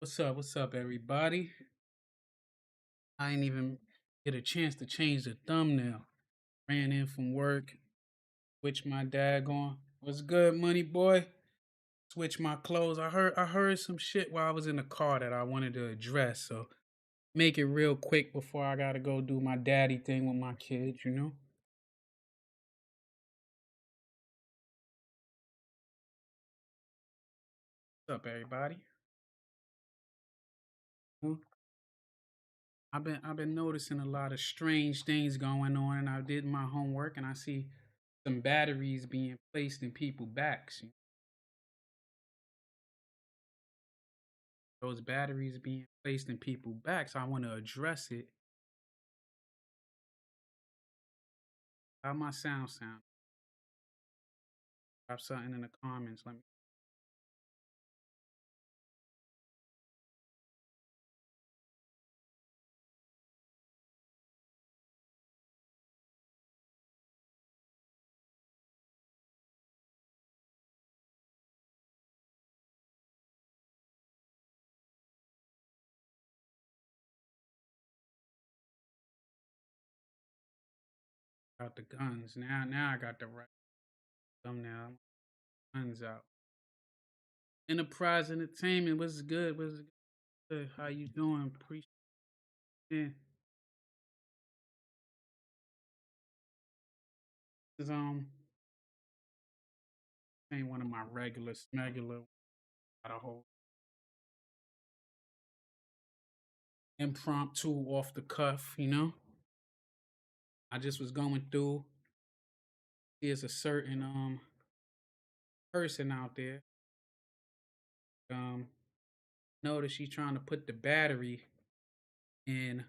What's up, everybody? I ain't even get a chance to change the thumbnail. Ran in from work, switched my daggone. What's good, money boy? Switch my clothes. I heard some shit while I was in the car that I wanted to address. So make it real quick before I gotta go do my daddy thing with my kids. What's up, everybody? Well, I've been noticing a lot of strange things going on, and I did my homework, and I see some batteries being placed in people's backs. Those batteries being placed in people's backs. I want to address it. How my sound? Drop something in the comments. Let me out the guns. Now I got the right thumbnail. Guns out. Enterprise Entertainment. What's good? What's good? How you doing? Appreciate it. This ain't one of my regular smegular. Got a whole impromptu off the cuff. I just was going through. There's a certain person out there. Notice she's trying to put the battery in.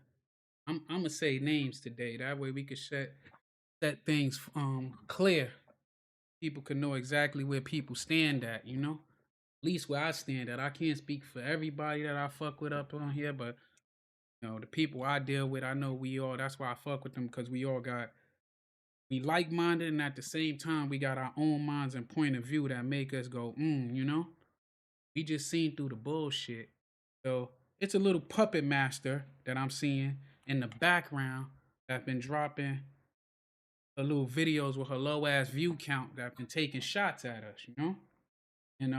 I'm gonna say names today. That way we could set things clear. People can know exactly where people stand at. At least where I stand at. I can't speak for everybody that I fuck with up on here, but the people I deal with, I know we all. That's why I fuck with them because we like minded, and at the same time we got our own minds and point of view that make us go, We just seen through the bullshit. So it's a little puppet master that I'm seeing in the background that been dropping her little videos with her low ass view count that been taking shots at us. And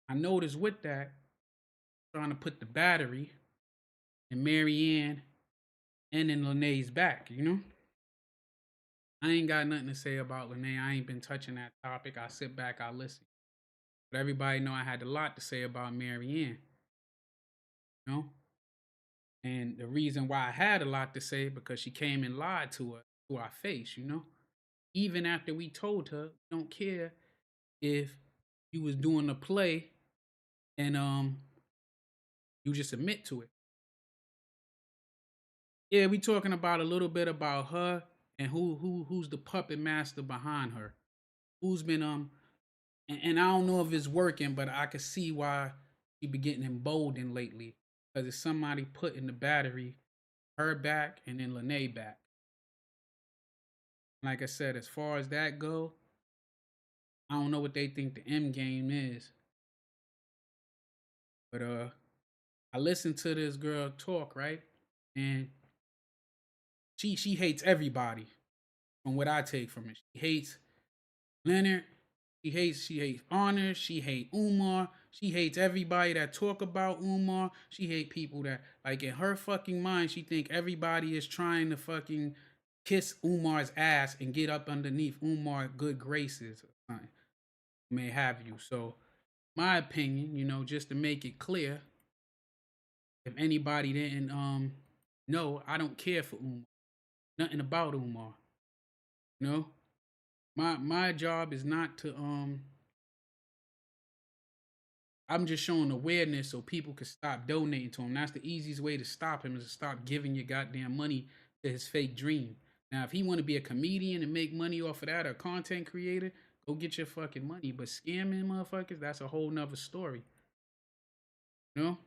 I noticed with that, trying to put the battery in Maryanne and in Lene's back. I ain't got nothing to say about Lene. I ain't been touching that topic. I sit back, I listen. But everybody know I had a lot to say about Maryanne. You know? And the reason why I had a lot to say because she came and lied to our face. Even after we told her, don't care if you was doing a play and you just admit to it. Yeah, we talking about a little bit about her and who's the puppet master behind her. Who's been and I don't know if it's working, but I could see why she be getting emboldened lately. Because it's somebody putting the battery her back and then Lene back. Like I said, as far as that go, I don't know what they think the end game is. But I listened to this girl talk, right? And she hates everybody from what I take from it. She hates Leonard. She hates Honor. She hates Umar. She hates everybody that talk about Umar. She hates people that like in her fucking mind. She think everybody is trying to fucking kiss Umar's ass and get up underneath Umar good graces. May have you. So my opinion, just to make it clear, if anybody didn't know, I don't care for Umar. Nothing about Umar. You know? My job is not to I'm just showing awareness so people can stop donating to him. That's the easiest way to stop him is to stop giving your goddamn money to his fake dream. Now, if he want to be a comedian and make money off of that or a content creator, go get your fucking money. But scamming motherfuckers, that's a whole nother story. You know?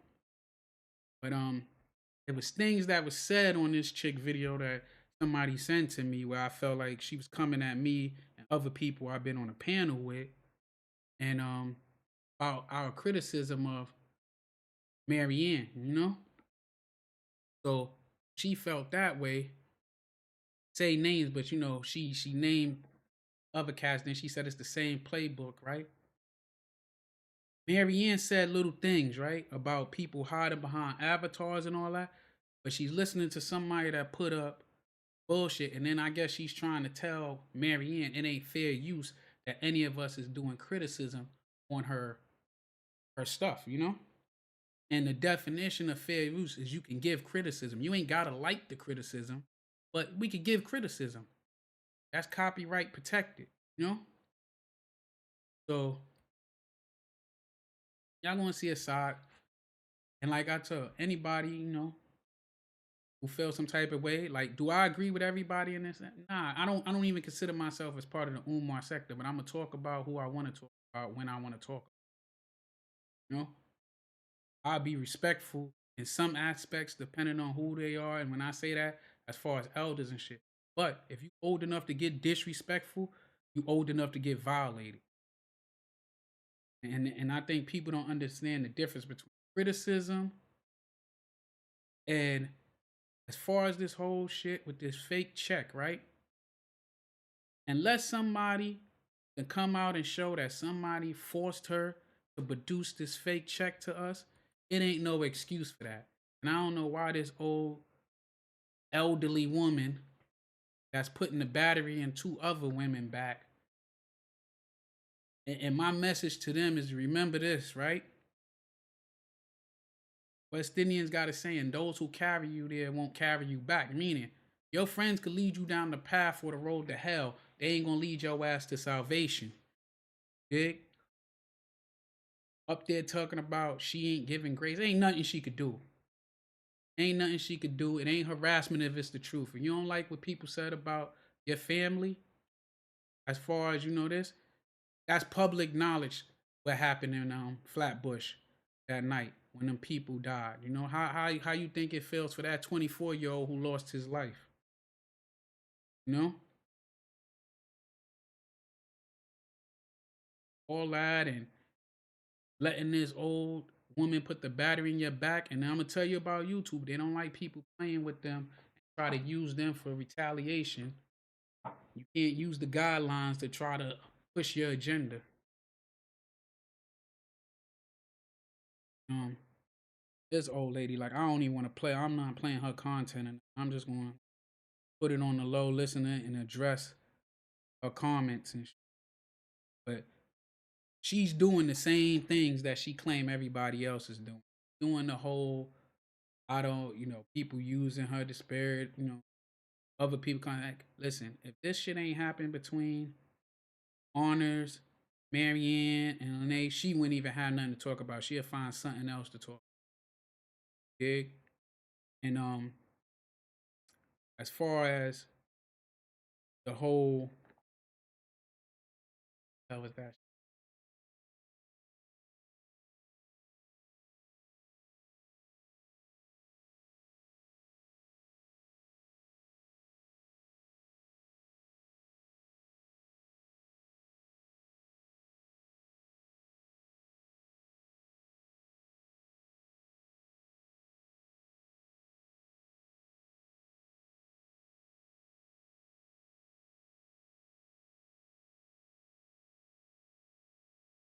But there was things that was said on this chick video that somebody sent to me where I felt like she was coming at me and other people I've been on a panel with, and about our criticism of Maryanne, you know? So she felt that way. Say names, but you know, she named other cats, then she said it's the same playbook, right? Maryanne said little things, right? About people hiding behind avatars and all that. But she's listening to somebody that put up bullshit, and then I guess she's trying to tell Maryanne it ain't fair use that any of us is doing criticism on her stuff, you know? And the definition of fair use is you can give criticism. You ain't gotta like the criticism, but we could give criticism. That's copyright protected, you know? So y'all gonna see a side. And like I tell anybody, you know, who feel some type of way, like, do I agree with everybody in this? Nah, I don't even consider myself as part of the Umar sector, but I'm gonna talk about who I want to talk about when I want to talk. You know, I'll be respectful in some aspects depending on who they are. And when I say that, as far as elders and shit. But if you old enough to get disrespectful, you old enough to get violated. And I think people don't understand the difference between criticism and as far as this whole shit with this fake check, right? Unless somebody can come out and show that somebody forced her to produce this fake check to us, it ain't no excuse for that. And I don't know why this old elderly woman that's putting the battery in two other women back. And my message to them is remember this, right? West Indians got a saying, those who carry you there won't carry you back. Meaning, your friends could lead you down the path or the road to hell. They ain't gonna lead your ass to salvation. Dig? Up there talking about she ain't giving grace. Ain't nothing she could do. Ain't nothing she could do. It ain't harassment if it's the truth. If you don't like what people said about your family, as far as you know this, that's public knowledge what happened in Flatbush that night when them people died. You know, how you think it feels for that 24-year-old who lost his life? You know? All that and letting this old woman put the battery in your back. And I'm gonna tell you about YouTube. They don't like people playing with them and try to use them for retaliation. You can't use the guidelines to try to push your agenda. Um, this old lady, like I don't even want to play. I'm not playing her content, and I'm just gonna put it on the low, listen and address her comments and. But she's doing the same things that she claim everybody else is doing. Doing the whole I don't, people using her disparate, other people kind of like, listen, if this shit ain't happened between Honors, Maryanne, and Lene, she wouldn't even have nothing to talk about. She'll find something else to talk. Dig? And as far as the whole hell was that?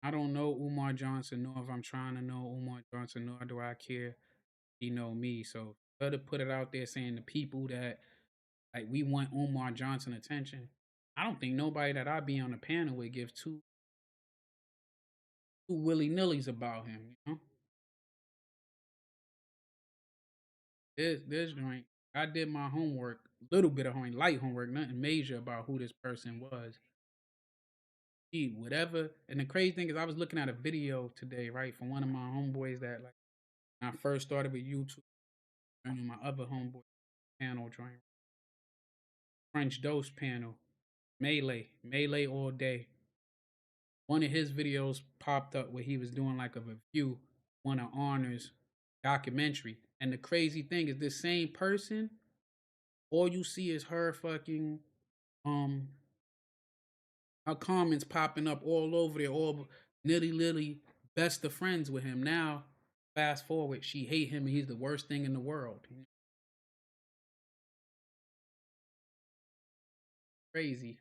I don't know Umar Johnson, nor if I'm trying to know Umar Johnson, nor do I care. He know me. So better put it out there saying the people that like we want Umar Johnson attention. I don't think nobody that I be on the panel with give two willy nillies about him. This joint. I did my homework, little bit of homework, light homework, nothing major about who this person was. He whatever. And the crazy thing is, I was looking at a video today, right, from one of my homeboys that like when I first started with YouTube, and my other homeboy panel joint, French Dose panel, Melee all day. One of his videos popped up where he was doing like a review on an honors documentary. And the crazy thing is this same person, all you see is her fucking um her comments popping up all over there, all nitty litty best of friends with him. Now, fast forward, she hate him and he's the worst thing in the world. Crazy.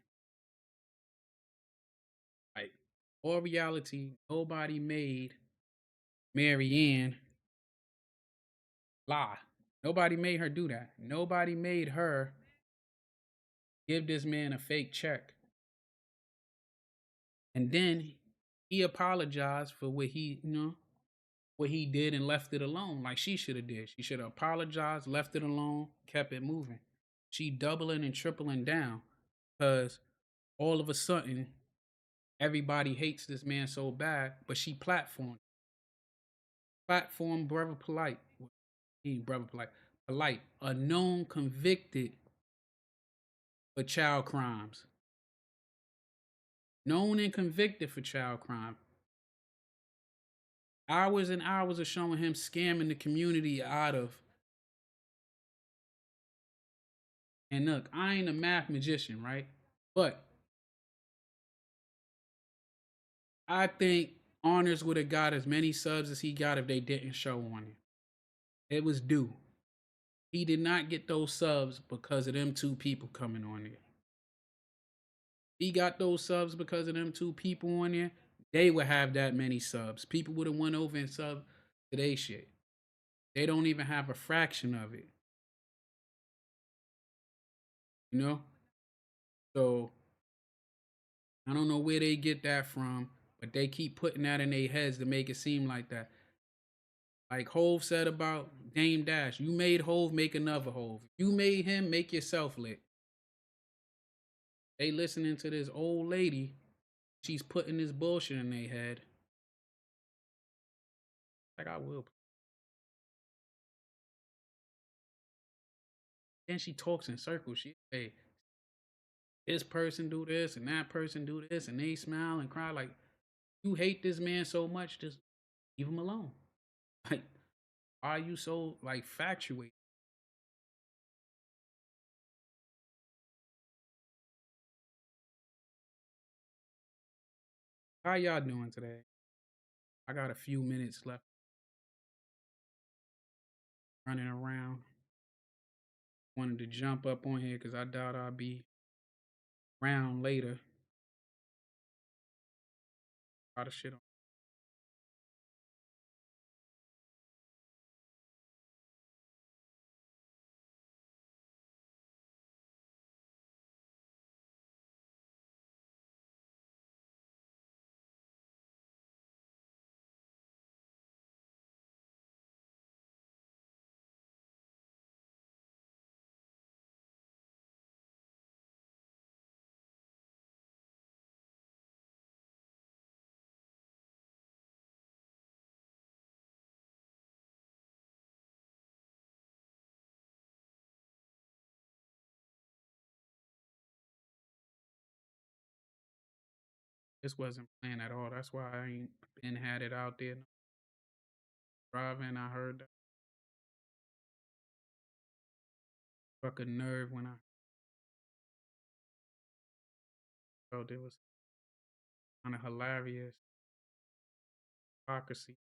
Like, all reality, nobody made Maryanne lie. Nobody made her do that. Nobody made her give this man a fake check. And then he apologized for what what he did and left it alone like she should have did. She should have apologized, left it alone, kept it moving. She doubling and tripling down because all of a sudden everybody hates this man so bad, but she platform brother polite. He brother polite, a known convicted for child crimes, known and convicted for child crime. Hours and hours of showing him scamming the community out of. And look, I ain't a math magician, right? But I think Honors would have got as many subs as he got if they didn't show on it. It was due. He did not get those subs because of them two people coming on there. He got those subs because of them two people on there. They would have that many subs. People would have went over and subbed to they shit. They don't even have a fraction of it. You know? So I don't know where they get that from, but they keep putting that in their heads to make it seem like that. Like Hove said about Dame Dash, you made Hove, make another Hove. You made him, make yourself lit. They listening to this old lady. She's putting this bullshit in their head. Like I will. Then she talks in circles. She say, this person do this and that person do this, and they smile and cry. Like, you hate this man so much, just leave him alone. Like, why are you so like factuated? How y'all doing today? I got a few minutes left running around. Wanted to jump up on here because I doubt I'll be around later. A lot of shit on. This wasn't planned at all. That's why I ain't been had it out there. Driving, I heard that struck a nerve when I felt it was kind of hilarious hypocrisy.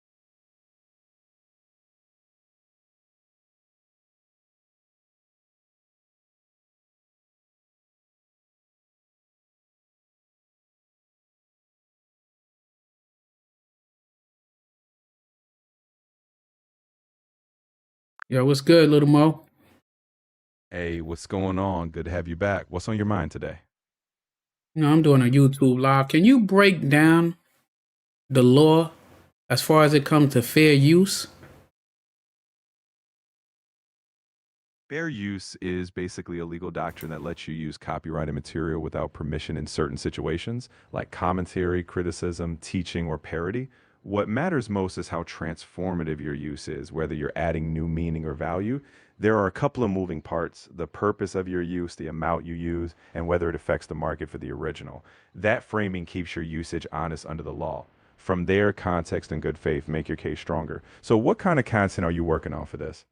Yo, what's good, little Mo? Hey, what's going on? Good to have you back. What's on your mind today? I'm doing a YouTube live. Can you break down the law as far as it comes to fair use? Fair use is basically a legal doctrine that lets you use copyrighted material without permission in certain situations, like commentary, criticism, teaching, or parody. What matters most is how transformative your use is, whether you're adding new meaning or value. There are a couple of moving parts: the purpose of your use, the amount you use, and whether it affects the market for the original. That framing keeps your usage honest under the law. From there, context and good faith make your case stronger. So, what kind of content are you working on for this?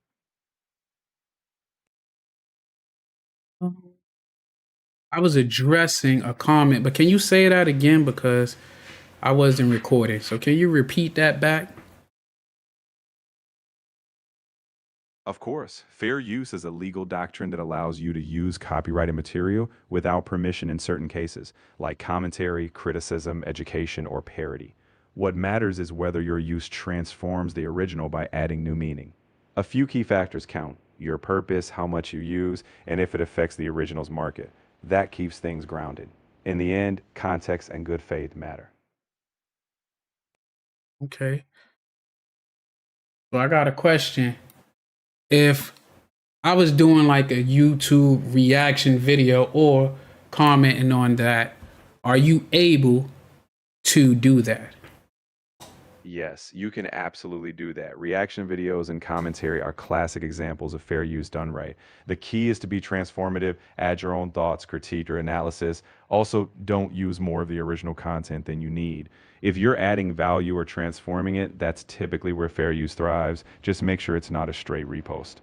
I was addressing a comment, but can you say that again because I wasn't recording? So can you repeat that back? Of course, fair use is a legal doctrine that allows you to use copyrighted material without permission in certain cases, like commentary, criticism, education, or parody. What matters is whether your use transforms the original by adding new meaning. A few key factors count: your purpose, how much you use, and if it affects the original's market. That keeps things grounded. In the end, context and good faith matter. Okay. So I got a question. If I was doing like a YouTube reaction video or commenting on that, are you able to do that? Yes, you can absolutely do that. Reaction videos and commentary are classic examples of fair use done right. The key is to be transformative, add your own thoughts, critique, or analysis. Also, don't use more of the original content than you need. If you're adding value or transforming it, that's typically where fair use thrives. Just make sure it's not a straight repost.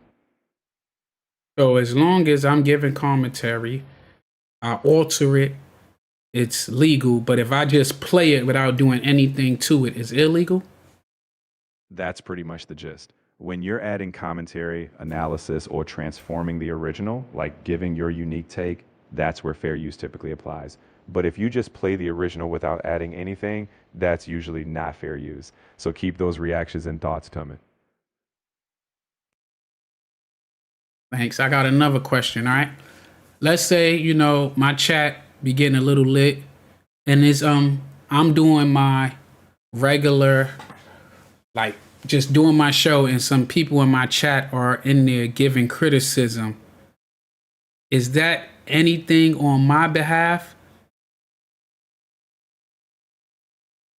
So as long as I'm giving commentary, I alter it, it's legal. But if I just play it without doing anything to it, it's illegal. That's pretty much the gist. When you're adding commentary, analysis, or transforming the original, like giving your unique take, that's where fair use typically applies. But if you just play the original without adding anything, that's usually not fair use. So keep those reactions and thoughts coming. Thanks. I got another question. All right. Let's say, my chat be getting a little lit and it's I'm doing my regular, like, just doing my show and some people in my chat are in there giving criticism. Is that anything on my behalf?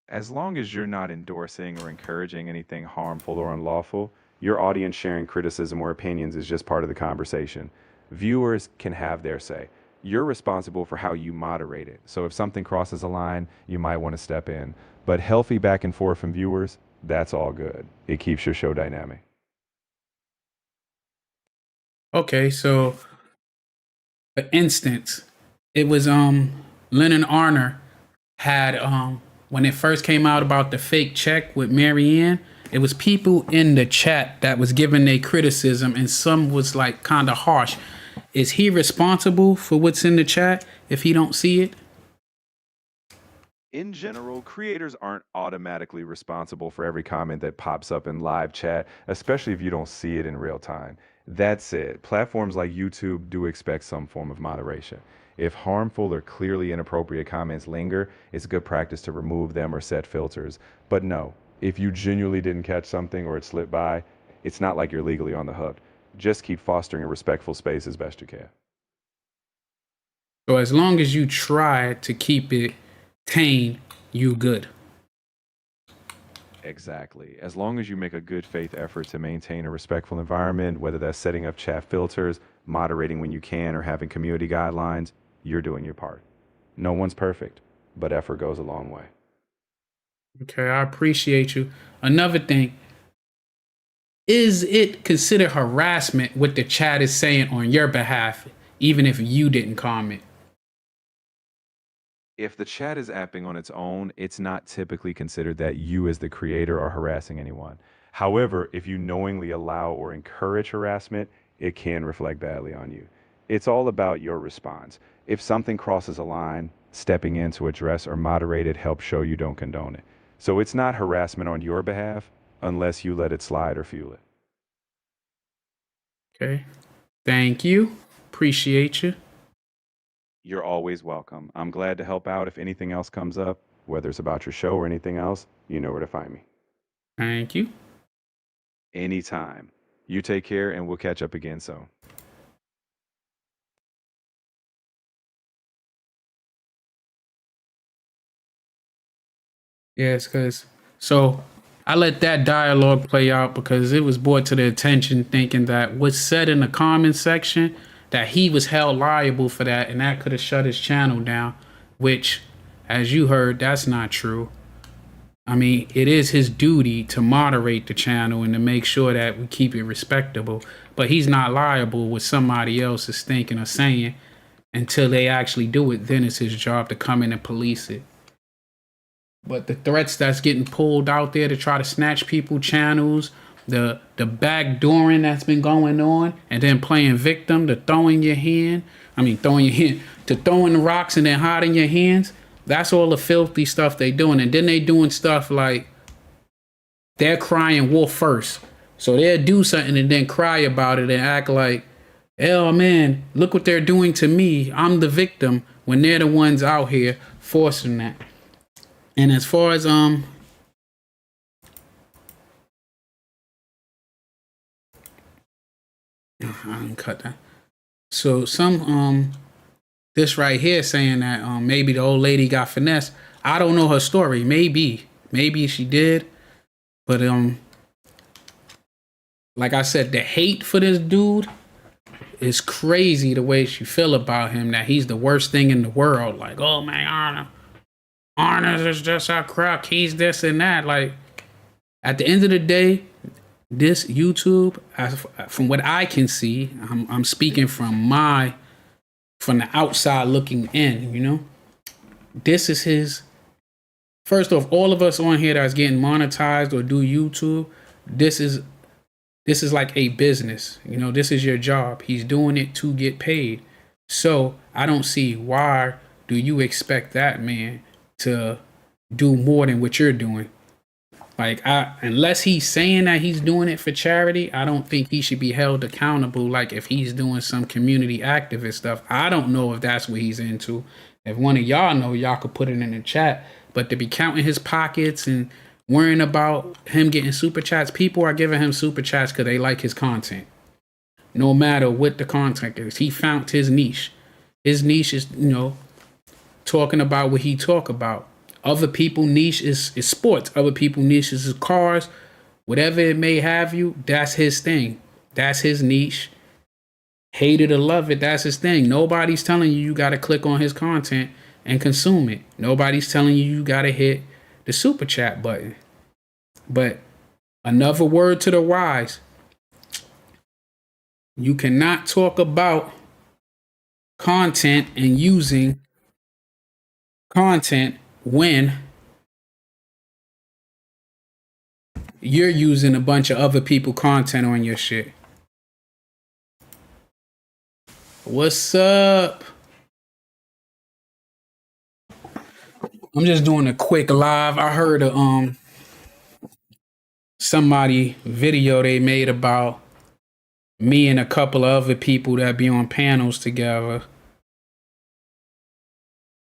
As long as you're not endorsing or encouraging anything harmful or unlawful, your audience sharing criticism or opinions is just part of the conversation. Viewers can have their say. You're responsible for how you moderate it. So if something crosses a line, you might want to step in. But healthy back and forth from viewers, that's all good. It keeps your show dynamic. Okay, so for instance, it was Lenon Honor had when it first came out about the fake check with Maryanne, it was people in the chat that was giving their criticism and some was like kind of harsh. Is he responsible for what's in the chat if he don't see it? In general, creators aren't automatically responsible for every comment that pops up in live chat, especially if you don't see it in real time. That said, platforms like YouTube do expect some form of moderation. If harmful or clearly inappropriate comments linger, it's good practice to remove them or set filters. But no, if you genuinely didn't catch something or it slipped by, it's not like you're legally on the hook. Just keep fostering a respectful space as best you can. So as long as you try to keep it tame, you good. Exactly. As long as you make a good faith effort to maintain a respectful environment, whether that's setting up chat filters, moderating when you can, or having community guidelines, you're doing your part. No one's perfect, but effort goes a long way. Okay, I appreciate you. Another thing, is it considered harassment what the chat is saying on your behalf, even if you didn't comment? If the chat is apping on its own, it's not typically considered that you as the creator are harassing anyone. However, if you knowingly allow or encourage harassment, it can reflect badly on you. It's all about your response. If something crosses a line, stepping in to address or moderate it helps show you don't condone it. So it's not harassment on your behalf unless you let it slide or fuel it. Okay, thank you. Appreciate you. You're always welcome. I'm glad to help out if anything else comes up, whether it's about your show or anything else, you know where to find me. Thank you. Anytime. You take care and we'll catch up again soon. Yes, because so I let that dialogue play out because it was brought to the attention thinking that what's said in the comment section, that he was held liable for that and that could have shut his channel down, which, as you heard, that's not true. I mean, it is his duty to moderate the channel and to make sure that we keep it respectable, but he's not liable what somebody else is thinking or saying until they actually do it. Then it's his job to come in and police it. But the threats that's getting pulled out there to try to snatch people channels the backdooring that's been going on, and then playing victim to throwing your hand. I mean, throwing your hand to throwing the rocks and then hiding your hands. That's all the filthy stuff they doing, and then they doing stuff like they're crying wolf first. So they'll do something and then cry about it and act like, oh man, look what they're doing to me. I'm the victim when they're the ones out here forcing that. And as far as I didn't cut that. So this right here saying that maybe the old lady got finessed. I don't know her story. Maybe she did, but like I said, the hate for this dude is crazy. The way she feel about him, that he's the worst thing in the world. Like, oh man, Honor is just a crook. He's this and that. Like, at the end of the day, this YouTube, from what I can see, I'm speaking from the outside looking in. You know, this is his. First off, all of us on here that's getting monetized or do YouTube, this is like a business. You know, this is your job. He's doing it to get paid. So I don't see why do you expect that man to do more than what you're doing. Like, unless he's saying that he's doing it for charity, I don't think he should be held accountable. Like, if he's doing some community activist stuff, I don't know if that's what he's into. If one of y'all know, y'all could put it in the chat. But to be counting his pockets and worrying about him getting super chats, people are giving him super chats because they like his content. No matter what the content is, he found his niche. His niche is, you know, talking about what he talk about. Other people niche is sports. Other people niche is cars. Whatever it may have you, that's his thing. That's his niche. Hate it or love it, that's his thing. Nobody's telling you got to click on his content and consume it. Nobody's telling you got to hit the super chat button. But another word to the wise. You cannot talk about content and using content when you're using a bunch of other people content on your shit. What's up? I'm just doing a quick live. I heard somebody video they made about me and a couple of other people that be on panels together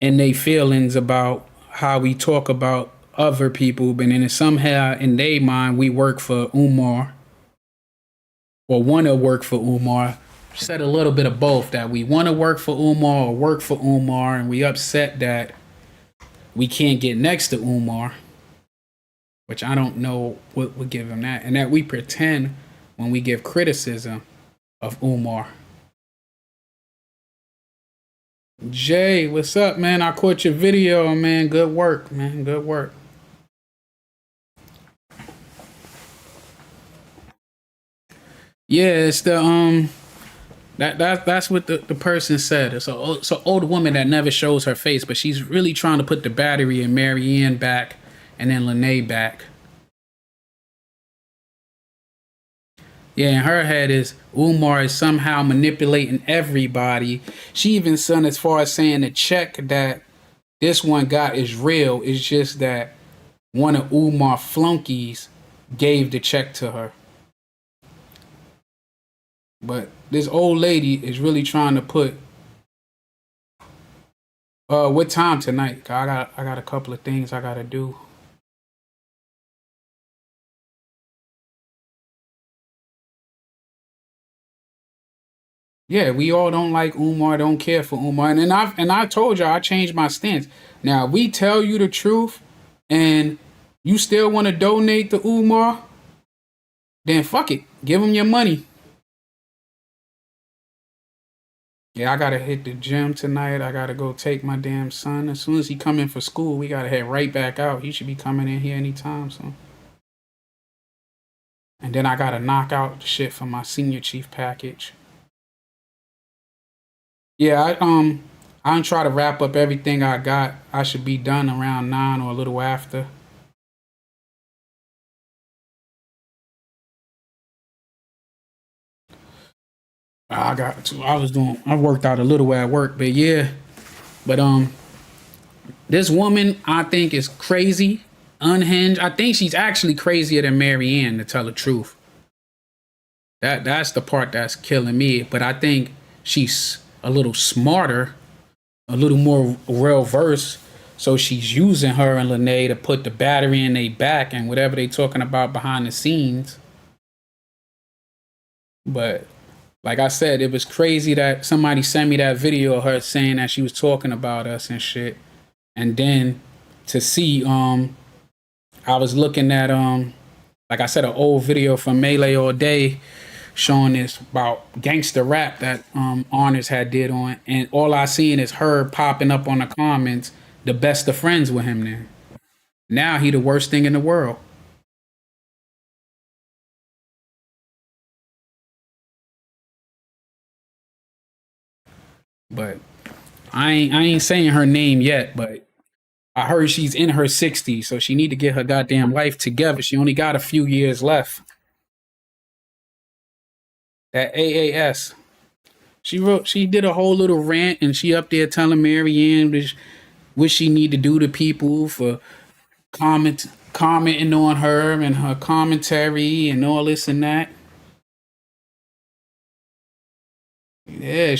and they feelings about how we talk about other people, but then somehow in their mind we work for Umar or want to work for Umar. Said a little bit of both, that we want to work for Umar or work for Umar, and we upset that we can't get next to Umar, which I don't know what would give him that, and that we pretend when we give criticism of Umar. Jay, what's up, man? I caught your video, man. Good work, man. Good work. Yeah, it's the that's what the person said. It's an old woman that never shows her face, but she's really trying to put the battery in Maryanne back and then Lene back. Yeah, in her head is Umar is somehow manipulating everybody. She even sent as far as saying the check that this one got is real. It's just that one of Umar flunkies gave the check to her. But this old lady is really trying to put what time tonight? I got a couple of things I gotta do. Yeah, we all don't like Umar, don't care for Umar. And I told you I changed my stance. Now, we tell you the truth and you still want to donate to Umar, then fuck it. Give him your money. Yeah, I gotta hit the gym tonight. I gotta go take my damn son. As soon as he come in for school, we gotta head right back out. He should be coming in here anytime soon. And then I gotta knock out the shit for my senior chief package. Yeah, I'm try to wrap up everything I got. I should be done around 9 or a little after. I worked out a little at work, but yeah. But this woman I think is crazy, unhinged. I think she's actually crazier than Maryanne, to tell the truth. That's the part that's killing me. But I think she's a little smarter, a little more well versed. So she's using her and Lene to put the battery in their back and whatever they talking about behind the scenes. But like I said, it was crazy that somebody sent me that video of her saying that she was talking about us and shit. And then to see, I was looking at like I said, an old video from Melee All Day showing this about gangster rap that Honors had did on, and all I seen is her popping up on the comments, the best of friends with him. Then now he the worst thing in the world. But I ain't saying her name yet, but I heard she's in her 60s, so she need to get her goddamn life together. She only got a few years left. That AAS. She did a whole little rant, and she up there telling Maryanne what she need to do to people for commenting on her and her commentary and all this and that. Yeah,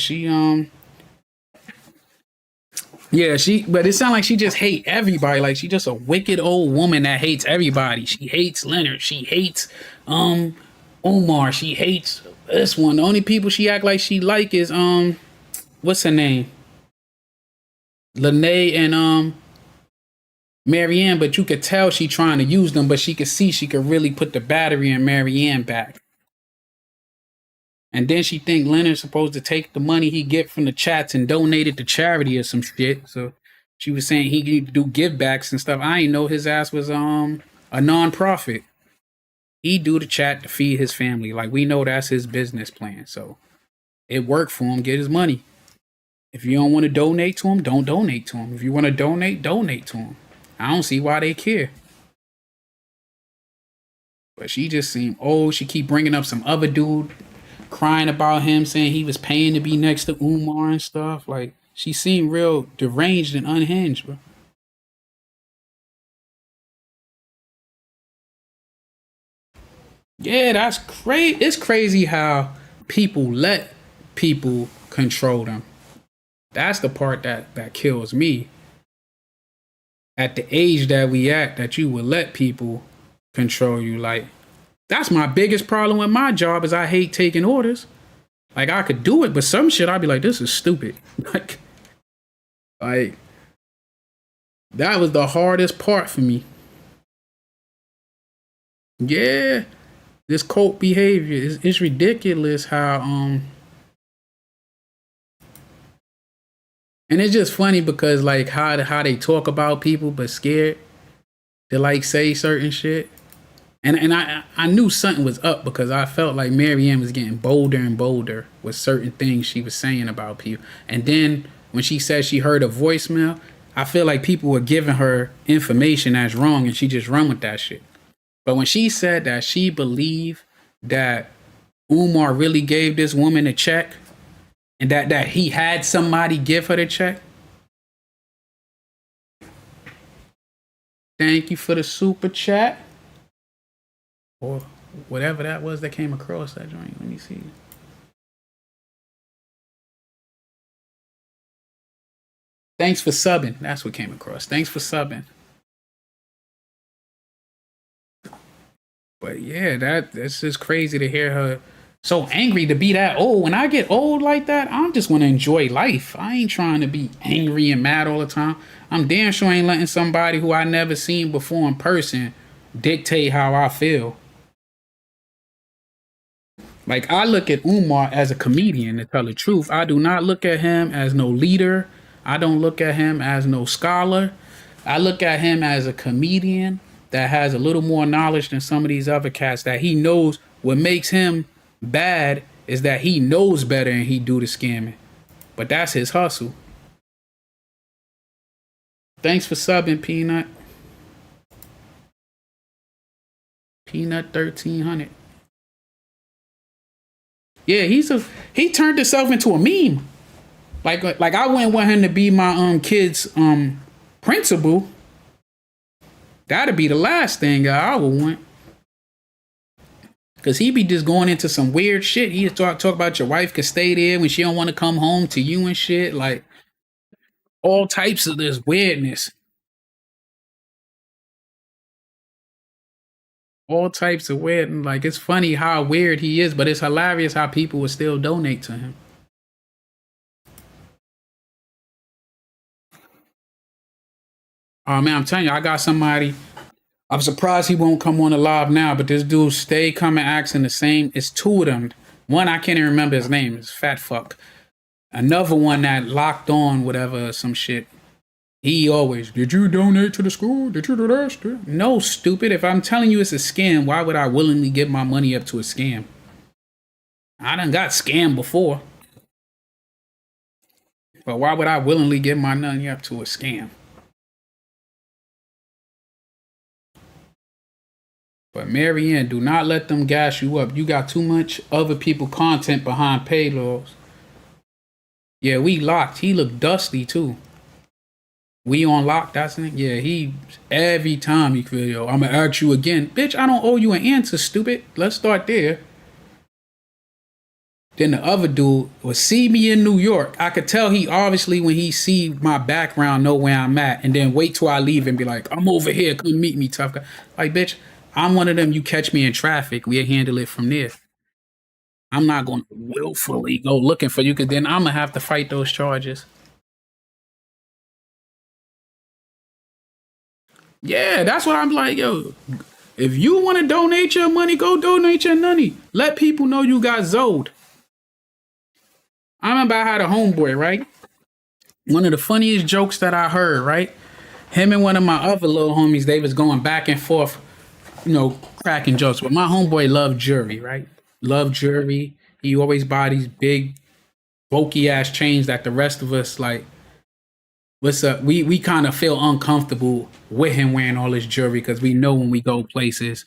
but it sounds like she just hate everybody. Like she just a wicked old woman that hates everybody. She hates Leonard. She hates Umar. She hates this one. The only people she act like she like is what's her name? Lene and Maryanne, but you could tell she trying to use them, but she could see she could really put the battery in Maryanne back. And then she think Leonard's supposed to take the money he get from the chats and donate it to charity or some shit. So she was saying he need to do give backs and stuff. I ain't know his ass was a non-profit. He do the chat to feed his family. Like we know that's his business plan. So it worked for him. Get his money. If you don't want to donate to him, don't donate to him. If you want to donate to him. I don't see why they care. But she just seemed old. She keep bringing up some other dude, crying about him, saying he was paying to be next to Umar and stuff. Like she seemed real deranged and unhinged, bro. Yeah, that's crazy. It's crazy how people let people control them. That's the part that kills me. At the age that we at, that you would let people control you. Like that's my biggest problem with my job is I hate taking orders. Like I could do it, but some shit I'd be like, this is stupid. Like that was the hardest part for me. Yeah, this cult behavior is it's ridiculous how and it's just funny because like how they talk about people but scared to like say certain shit. And I knew something was up because I felt like Maryanne was getting bolder and bolder with certain things she was saying about people. And then when she said she heard a voicemail, I feel like people were giving her information that's wrong and she just run with that shit. But when she said that she believed that Umar really gave this woman a check and that he had somebody give her the check. Thank you for the super chat. Or whatever that was that came across that joint. Let me see. Thanks for subbing. That's what came across. Thanks for subbing. But yeah, that's just crazy to hear her so angry to be that old. When I get old like that, I just want to enjoy life. I ain't trying to be angry and mad all the time. I'm damn sure ain't letting somebody who I never seen before in person dictate how I feel. Like I look at Umar as a comedian, to tell the truth. I do not look at him as no leader. I don't look at him as no scholar. I look at him as a comedian that has a little more knowledge than some of these other cats, that he knows what makes him bad is that he knows better and he do the scamming. But that's his hustle. Thanks for subbing, Peanut. Peanut 1300. Yeah, he turned himself into a meme. Like I wouldn't want him to be my kid's principal. That'd be the last thing I would want. Cause he be just going into some weird shit. He talk about your wife could stay there when she don't want to come home to you and shit. Like all types of this weirdness. All types of weird. Like it's funny how weird he is, but it's hilarious how people would still donate to him. Oh man, I'm telling you, I got somebody. I'm surprised he won't come on the live now, but this dude stay coming asking the same. It's two of them. One I can't even remember his name. It's fat fuck. Another one that locked on whatever some shit. He always, did you donate to the school? Did you do that? No, stupid. If I'm telling you it's a scam, why would I willingly give my money up to a scam? I done got scammed before. But why would I willingly give my money up to a scam? But Maryanne, do not let them gas you up. You got too much other people content behind payloads. Yeah, we locked. He looked dusty too. We on lock, that's it. Yeah, he every time he feel, yo, I'ma ask you again. Bitch, I don't owe you an answer, stupid. Let's start there. Then the other dude would see me in New York. I could tell he obviously when he see my background know where I'm at, and then wait till I leave and be like, I'm over here, come meet me, tough guy. Like, bitch, I'm one of them. You catch me in traffic, we'll handle it from there. I'm not going to willfully go looking for you, because then I'm going to have to fight those charges. Yeah, that's what I'm like, yo. If you want to donate your money, go donate your money. Let people know you got zoned. I remember I had a homeboy, right? One of the funniest jokes that I heard, right? Him and one of my other little homies, they was going back and forth, cracking jokes. But my homeboy loved jewelry, right? Loved jewelry. He always buy these big, bulky ass chains that the rest of us like. What's up? We kind of feel uncomfortable with him wearing all this jewelry because we know when we go places,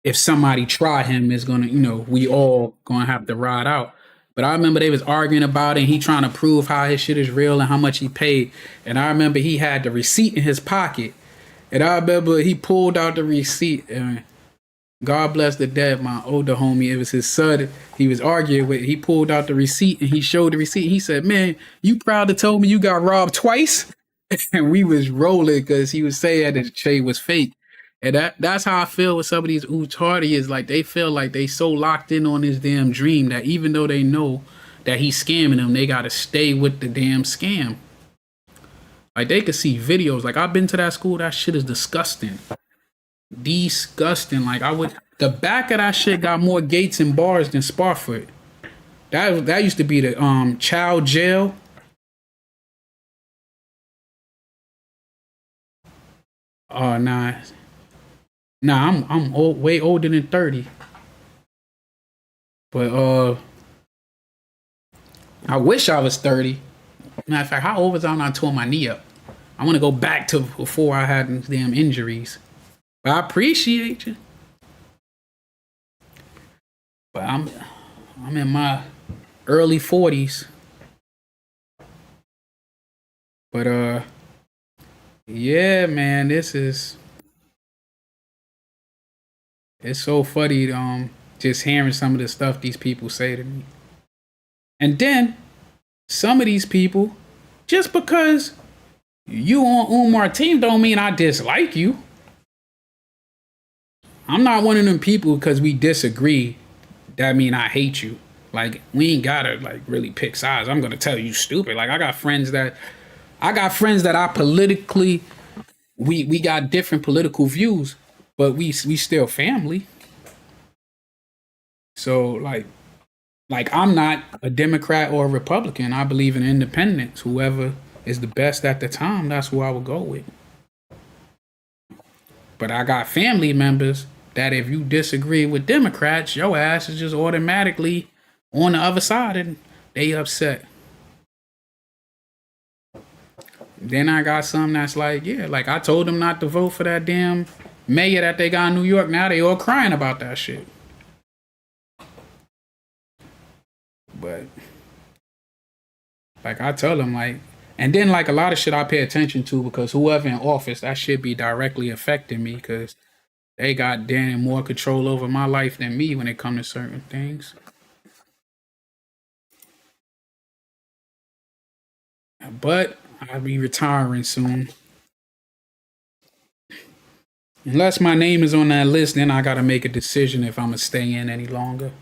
if somebody try him, it's gonna, we all gonna have to ride out. But I remember they was arguing about it, and he trying to prove how his shit is real and how much he paid. And I remember he had the receipt in his pocket, and I remember he pulled out the receipt. And God bless the dead, my older homie. It was his son. He was arguing with. He pulled out the receipt and he showed the receipt. He said, "Man, you proud to tell me you got robbed twice?" And we was rolling because he was saying that the shade was fake. And that's how I feel with some of these Utardi is like they feel like they so locked in on this damn dream that even though they know that he's scamming them, they gotta stay with the damn scam. Like they could see videos. Like I've been to that school. That shit is disgusting. Disgusting. Like the back of that shit got more gates and bars than Sparford. That used to be the child jail. Oh nah, I'm old, way older than 30. But I wish I was 30. Matter of fact, how old was I when I tore my knee up? I want to go back to before I had these damn injuries. But I appreciate you. But I'm in my early 40s. But yeah, man, it's so funny just hearing some of the stuff these people say to me. And then some of these people, just because you on Umar team don't mean I dislike you. I'm not one of them people because we disagree. That mean I hate you. Like we ain't gotta like really pick sides. I'm gonna tell you stupid. Like I got friends that I politically we got different political views, but we still family. So like I'm not a Democrat or a Republican. I believe in independence. Whoever is the best at the time, that's who I would go with. But I got family members that if you disagree with Democrats, your ass is just automatically on the other side and they upset. Then I got some that's like, yeah, like I told them not to vote for that damn mayor that they got in New York. Now they all crying about that shit. But like I tell them, like, and then like a lot of shit I pay attention to because whoever in office, that should be directly affecting me because they got damn more control over my life than me when it comes to certain things. But I'll be retiring soon. Unless my name is on that list, then I gotta make a decision if I'm gonna stay in any longer.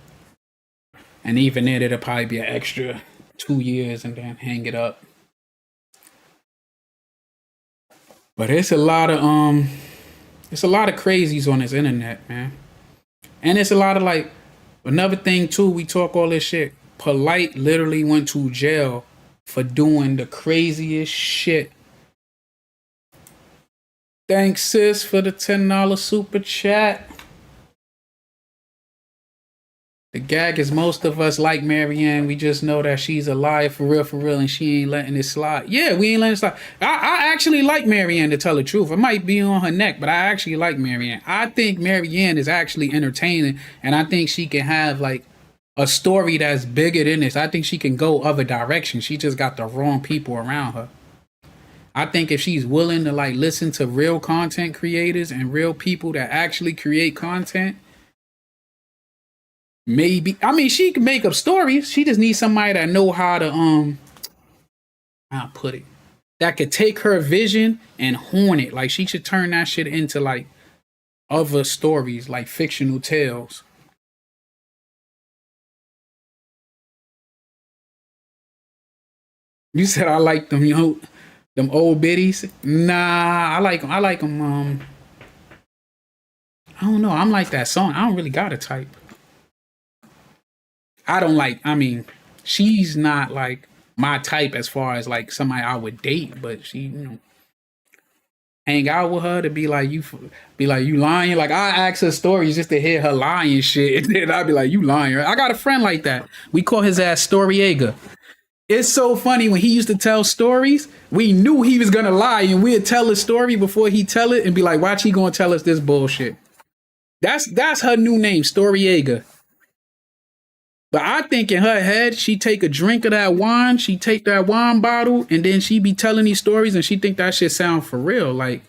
And even then, it'll probably be an extra 2 years and then hang it up. But it's a lot of crazies on this internet, man. And it's a lot of like another thing too. We talk all this shit. Polite literally went to jail for doing the craziest shit. Thanks, sis, for the $10 super chat. The gag is most of us like Maryanne. We just know that she's alive for real, and she ain't letting it slide. Yeah, we ain't letting it slide. I actually like Maryanne, to tell the truth. I might be on her neck, but I actually like Maryanne. I think Maryanne is actually entertaining, and I think she can have like a story that's bigger than this. I think she can go other directions. She just got the wrong people around her. I think if she's willing to like listen to real content creators and real people that actually create content, maybe, I mean, she can make up stories. She just needs somebody that know how to I'll put it, that could take her vision and hone it. Like she should turn that shit into like other stories, like fictional tales. You said I like them, them old biddies. Nah, I like them. I like them. I don't know. I'm like that song. I don't really got a type. I don't like. I mean, she's not like my type as far as like somebody I would date, but she, hang out with her to be like you lying. Like I ask her stories just to hear her lying shit, and then I'd be like, you lying. I got a friend like that. We call his ass str8. It's so funny when he used to tell stories. We knew he was gonna lie, and we'd tell a story before he tell it, and be like, "Watch, he gonna tell us this bullshit." That's her new name, str8. But I think in her head, she take a drink of that wine, she take that wine bottle, and then she be telling these stories, and she think that shit sound for real, like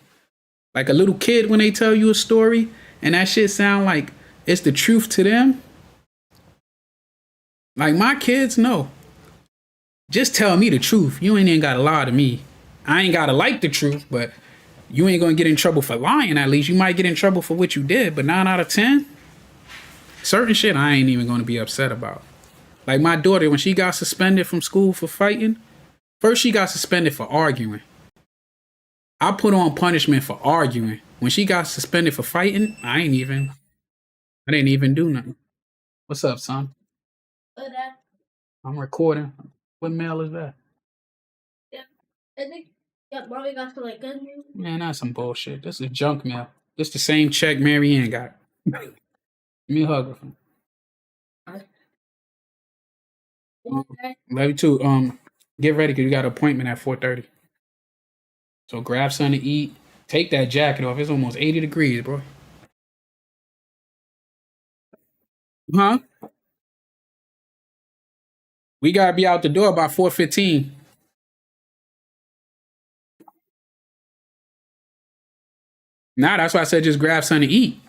a little kid when they tell you a story, and that shit sound like it's the truth to them. Like my kids know. Just tell me the truth. You ain't even gotta lie to me. I ain't gotta like the truth, but you ain't gonna get in trouble for lying. At least you might get in trouble for what you did, but 9 out of 10, certain shit I ain't even gonna be upset about. Like my daughter, when she got suspended from school for fighting, first she got suspended for arguing. I put on punishment for arguing. When she got suspended for fighting, I didn't even do nothing. What's up, son? I'm recording. What mail is that? I think mommy got some like good news. Man, that's some bullshit. This is junk mail. This the same check Maryanne got. Give me a hug. Okay. Love you too. Get ready because you got an appointment at 4:30. So grab something to eat. Take that jacket off. It's almost 80 degrees, bro. Huh? We gotta be out the door by 4:15. Nah, that's why I said just grab something to eat.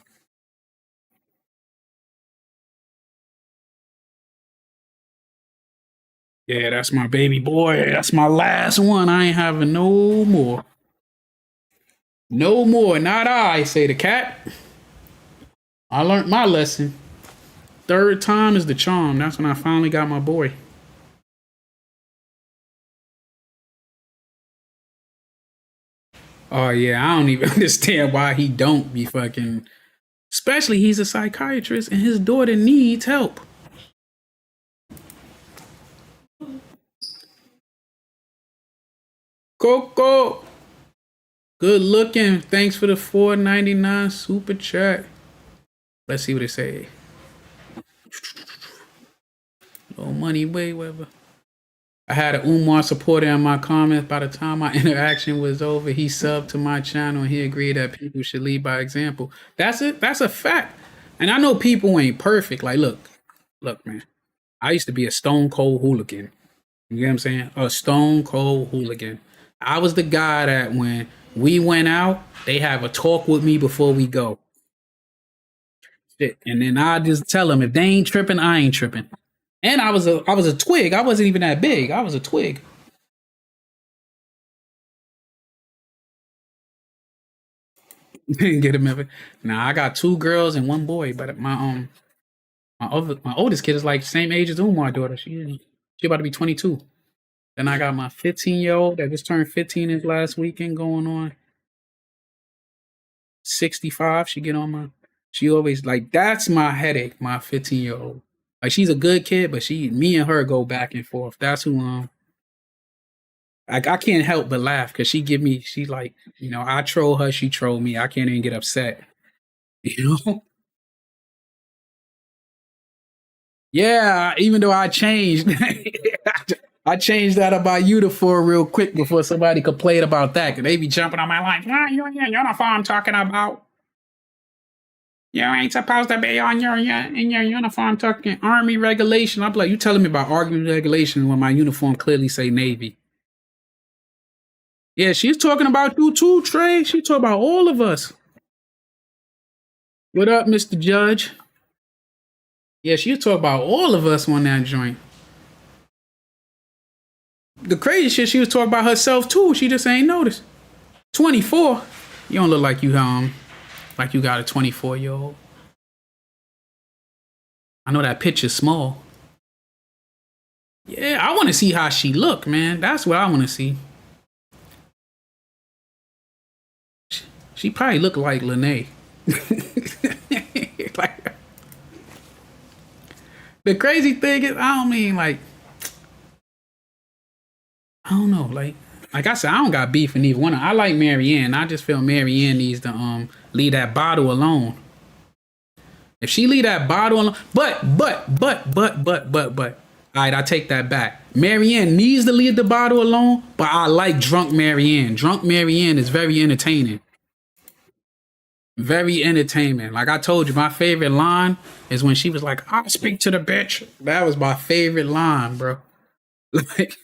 Yeah, that's my baby boy. That's my last one. I ain't having no more. No more. Not I, say the cat. I learned my lesson. Third time is the charm. That's when I finally got my boy. Oh yeah, I don't even understand why he don't be fucking. Especially he's a psychiatrist and his daughter needs help. Coco, good looking. Thanks for the $4.99 super chat. Let's see what it say. No money, way, whatever. I had an Umar supporter in my comments. By the time my interaction was over, he subbed to my channel and he agreed that people should lead by example. That's it. That's a fact. And I know people ain't perfect. Like, look, man. I used to be a stone cold hooligan. You get what I'm saying? A stone cold hooligan. I was the guy that when we went out, they have a talk with me before we go. Shit. And then I just tell them if they ain't tripping, I ain't tripping. And I was a twig. I wasn't even that big. I was a twig. Get him ever. Now I got two girls and one boy, but my oldest kid is like the same age as Umar daughter. She about to be 22. Then I got my 15-year-old that just turned 15 this last weekend, going on 65. She get on my. She always like that's my headache. My 15-year-old. Like she's a good kid, but me and her go back and forth. That's who I can't help but laugh because she give me. She like I troll her, she troll me. I can't even get upset. You know. Yeah, even though I changed, I changed that about you to for real quick before somebody complained about that. Cause they be jumping on my line. Yeah, you know what I'm talking about. You ain't supposed to be on in your uniform talking army regulation. I'm like, you telling me about army regulation when my uniform clearly say Navy. Yeah, she's talking about you too, Trey. She talking about all of us. What up, Mr. Judge? Yeah, she talk about all of us on that joint. The crazy shit, she was talking about herself too. She just ain't noticed. 24. You don't look like you got a 24-year-old. I know that picture's small. Yeah, I want to see how she look, man. That's what I want to see. She probably look like Lene. Like, the crazy thing is, I don't mean like, I don't know, like I said, I don't got beef in either one. I like Maryanne. I just feel Maryanne needs to leave that bottle alone. If she leave that bottle alone, but. All right, I take that back. Maryanne needs to leave the bottle alone, but I like drunk Maryanne. Drunk Maryanne is very entertaining. Very entertaining. Like I told you, my favorite line is when she was like, "I'll speak to the bitch." That was my favorite line, bro. Like,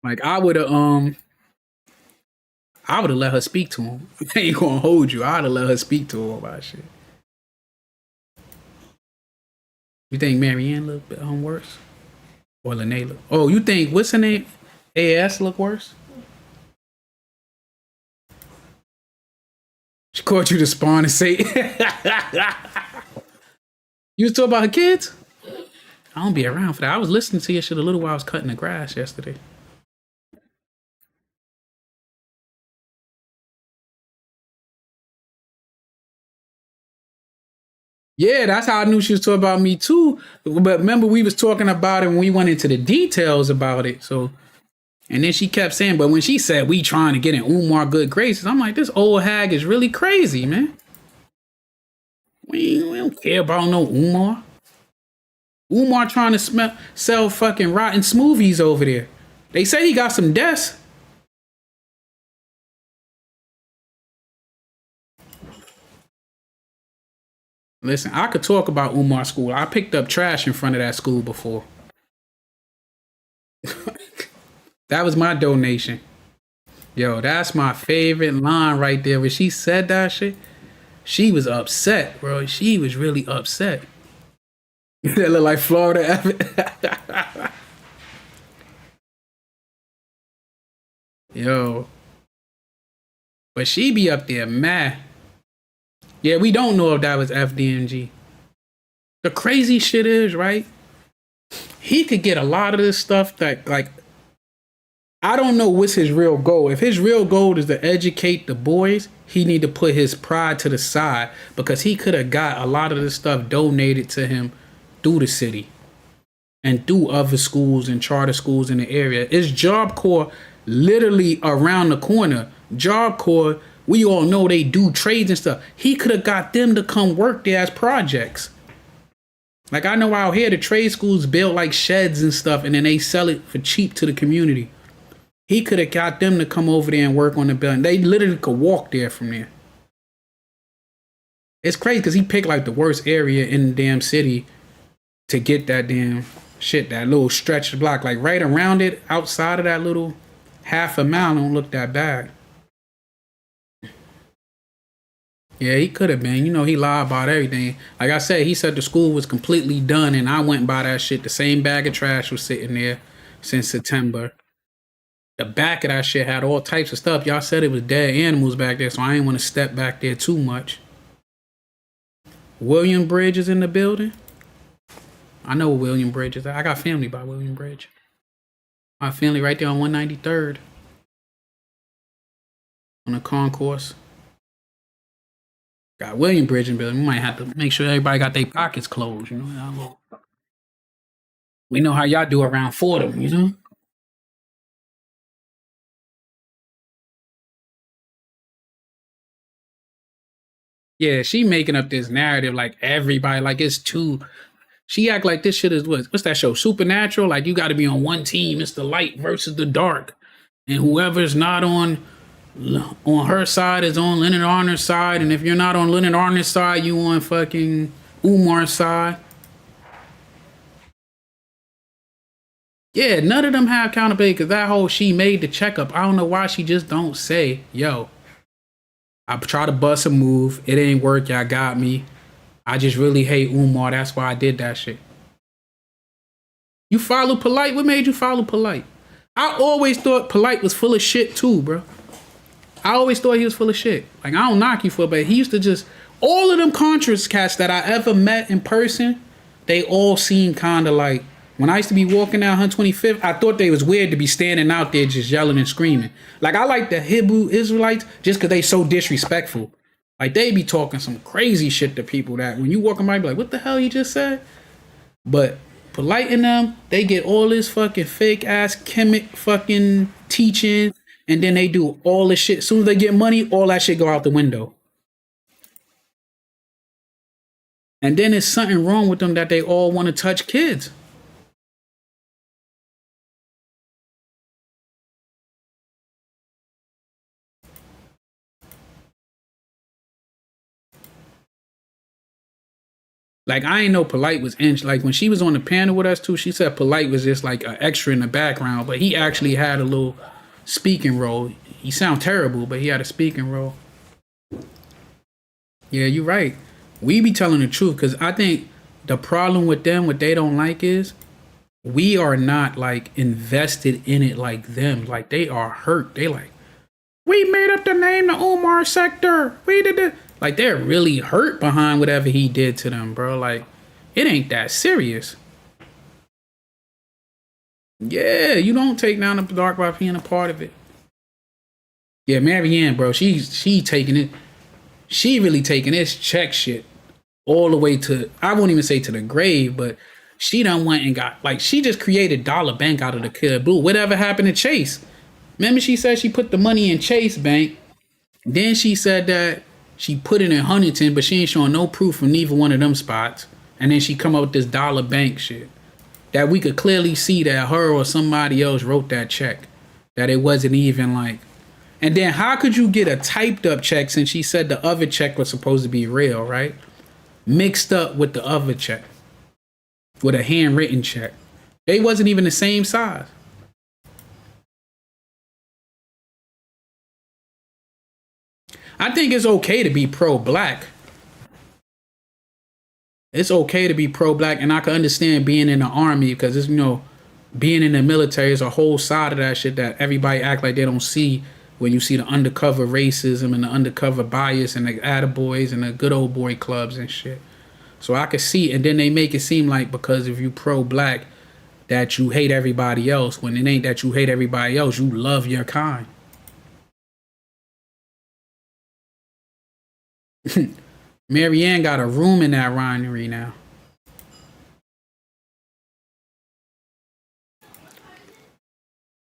like I would have let her speak to him. I ain't gonna hold you. I'd have let her speak to him about shit. You think Maryanne look worse? Or Lene look? Oh, you think what's her name? AS look worse? She caught you to spawn and say you was talking about her kids? I don't be around for that. I was listening to your shit a little while I was cutting the grass yesterday. Yeah, that's how I knew she was talking about me too. But remember, we was talking about it when we went into the details about it. So, and then she kept saying, but when she said we trying to get in Umar good graces, I'm like, this old hag is really crazy, man. We don't care about no Umar. Umar trying to sell fucking rotten smoothies over there. They say he got some desks. Listen, I could talk about Umar school. I picked up trash in front of that school before. That was my donation. Yo, that's my favorite line right there. When she said that shit, she was upset, bro. She was really upset. That look like Florida. Yo. But she be up there mad. Yeah, we don't know if that was FDNG. The crazy shit is, right? He could get a lot of this stuff that, like, I don't know what's his real goal. If his real goal is to educate the boys, he need to put his pride to the side because he could have got a lot of this stuff donated to him through the city and through other schools and charter schools in the area. It's Job Corps literally around the corner. Job Corps, we all know they do trades and stuff. He could have got them to come work there as projects. Like I know out here, the trade schools build like sheds and stuff and then they sell it for cheap to the community. He could have got them to come over there and work on the building. They literally could walk there from there. It's crazy because he picked like the worst area in the damn city to get that damn shit, that little stretched block, like right around it, outside of that little half a mile, don't look that bad. Yeah, he could have been. You know, he lied about everything. Like I said, he said the school was completely done, and I went by that shit. The same bag of trash was sitting there since September. The back of that shit had all types of stuff. Y'all said it was dead animals back there, so I ain't want to step back there too much. William Bridge is in the building. I know William Bridge is. I got family by William Bridge. My family right there on 193rd on the concourse. Got William Bridge in the building. We might have to make sure everybody got their pockets closed, you know. We know how y'all do around Fordham, you know. Yeah, she making up this narrative like everybody, like it's too. She act like this shit is what's that show? Supernatural. Like you got to be on one team. It's the light versus the dark, and whoever's not on her side is on Lenon Honor's side, and if you're not on Lenon Honor's side, you on fucking Umar's side. Yeah, none of them have accountability because that whole she made the checkup. I don't know why she just don't say, yo, I try to bust a move. It ain't work. Y'all got me. I just really hate Umar. That's why I did that shit. You follow Polite? What made you follow Polite? I always thought Polite was full of shit too, bro. I always thought he was full of shit. Like, I don't knock you for it, but he used to just, all of them Contras cats that I ever met in person, they all seemed kind of like, when I used to be walking down 125th, I thought they was weird to be standing out there just yelling and screaming. Like, I like the Hebrew Israelites just because they so disrespectful. Like, they be talking some crazy shit to people that when you walking by, you be like, what the hell you just said? But Polite in them, they get all this fucking fake ass chemic fucking teaching, and then they do all this shit. As soon as they get money, all that shit go out the window. And then there's something wrong with them that they all want to touch kids. Like, I ain't know Polite was in. Like, when she was on the panel with us too, she said Polite was just like an extra in the background, but he actually had a little speaking role. He sound terrible, but he had a speaking role. Yeah, you're right. We be telling the truth because I think the problem with them, what they don't like is we are not like invested in it like them. Like, they are hurt. They like, we made up the name the Umar sector. We did it. Like, they're really hurt behind whatever he did to them, bro. Like, it ain't that serious. Yeah, you don't take down the dark by being a part of it. Yeah, Maryanne, bro, she taking it. She really taking this check shit all the way to, I won't even say to the grave, but she done went and got, like, she just created Dollar Bank out of the kid blue. Whatever happened to Chase? Remember she said she put the money in Chase Bank. Then she said that she put it in Huntington, but she ain't showing no proof from neither one of them spots. And then she come up with this Dollar Bank shit that we could clearly see that her or somebody else wrote that check. That it wasn't even like. And then how could you get a typed up check since she said the other check was supposed to be real, right? Mixed up with the other check. With a handwritten check. They wasn't even the same size. I think it's okay to be pro-black. It's okay to be pro-black, and I can understand being in the army because it's, you know, being in the military is a whole side of that shit that everybody act like they don't see when you see the undercover racism and the undercover bias and the attaboys and the good old boy clubs and shit. So I could see, and then they make it seem like because if you pro-black that you hate everybody else, when it ain't that you hate everybody else, you love your kind. Maryanne got a room in that winery now.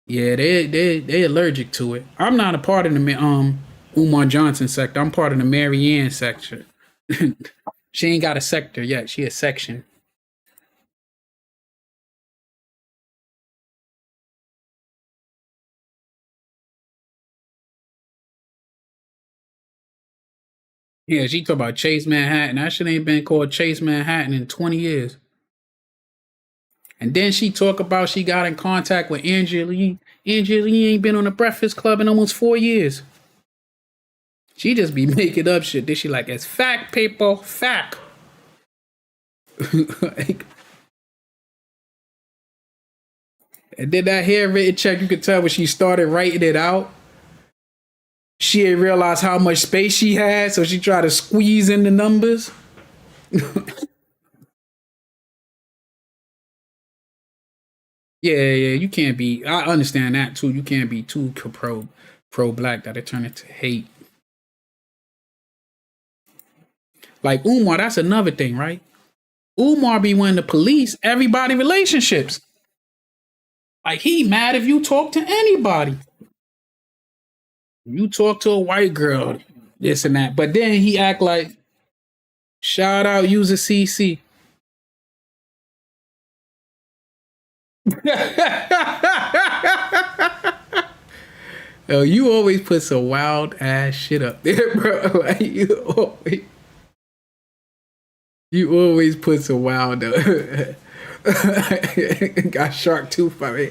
Yeah, they allergic to it. I'm not a part of the Umar Johnson sector. I'm part of the Mary Ann sector. She ain't got a sector yet. She a section. Yeah, she talk about Chase Manhattan. That shit ain't been called Chase Manhattan in 20 years. And then she talk about she got in contact with Angela Lee. Angela Lee ain't been on the Breakfast Club in almost 4 years. She just be making up shit. Then she like, it's fact, people, fact. Like, and then that handwritten check, you could tell when she started writing it out, she didn't realize how much space she had, so she tried to squeeze in the numbers. Yeah, you can't be. I understand that too. You can't be too pro black that it turn into hate. Like Umar, that's another thing, right? Umar be wanting to police everybody relationships. Like he mad if you talk to anybody. You talk to a white girl, this and that. But then he act like shout out user CC. Oh, you always put some wild ass shit up there, bro. Like, you always put some wild got shark tooth by me.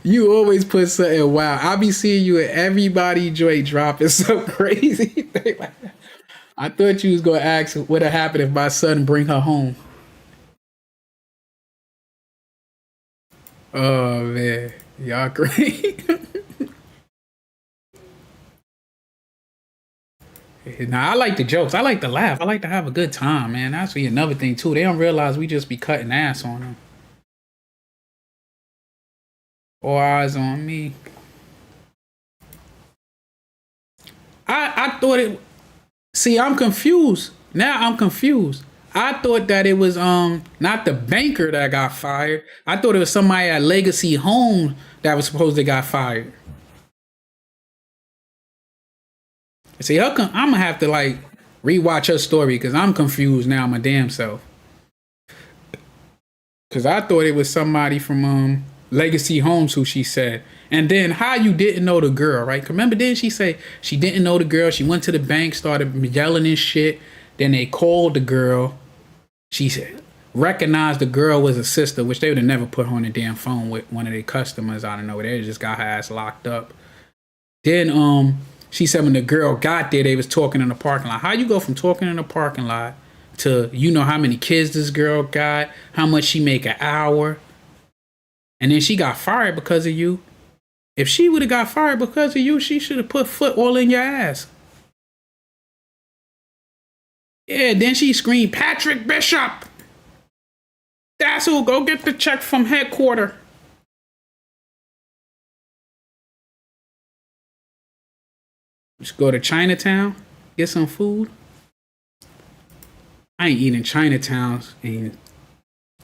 You always put something wild. I be seeing you at everybody joint dropping some crazy thing like that. I thought you was gonna ask what'd happen if my son bring her home. Oh man, y'all great. Nah, I like the jokes. I like to laugh. I like to have a good time, man. That's another thing too. They don't realize we just be cutting ass on them. All eyes on me. I thought it. See, I'm confused. Now I'm confused. I thought that it was not the banker that got fired. I thought it was somebody at Legacy Home that was supposed to got fired. See, how come I'm gonna have to like rewatch her story because I'm confused now my damn self. Cause I thought it was somebody from Legacy Homes who she said. And then how you didn't know the girl, right? Remember, didn't she say she didn't know the girl? She went to the bank, started yelling and shit. Then they called the girl. She said recognized the girl was a sister, which they would have never put her on the damn phone with one of their customers. I don't know. They just got her ass locked up. Then she said when the girl got there, they was talking in the parking lot. How you go from talking in the parking lot to you know how many kids this girl got, how much she make an hour, and then she got fired because of you. If she would have got fired because of you, she should have put foot all in your ass. Yeah, then she screamed, Patrick Bishop. That's who. Go get the check from headquarters. Just go to Chinatown, get some food. I ain't eating Chinatown in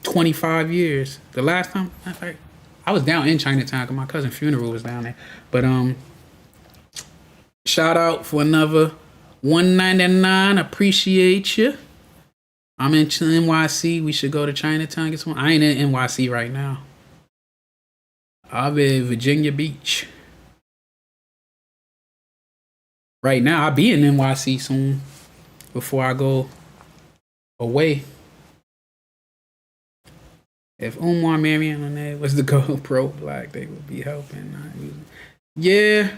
25 years. The last time I was down in Chinatown because my cousin's funeral was down there. But shout out for another 199. Appreciate you. I'm in NYC. We should go to Chinatown get some. I ain't in NYC right now. I'll be in Virginia Beach. Right now, I'll be in NYC soon before I go away. If Umar, Maryanne, and that was to go pro black, they would be helping. Yeah,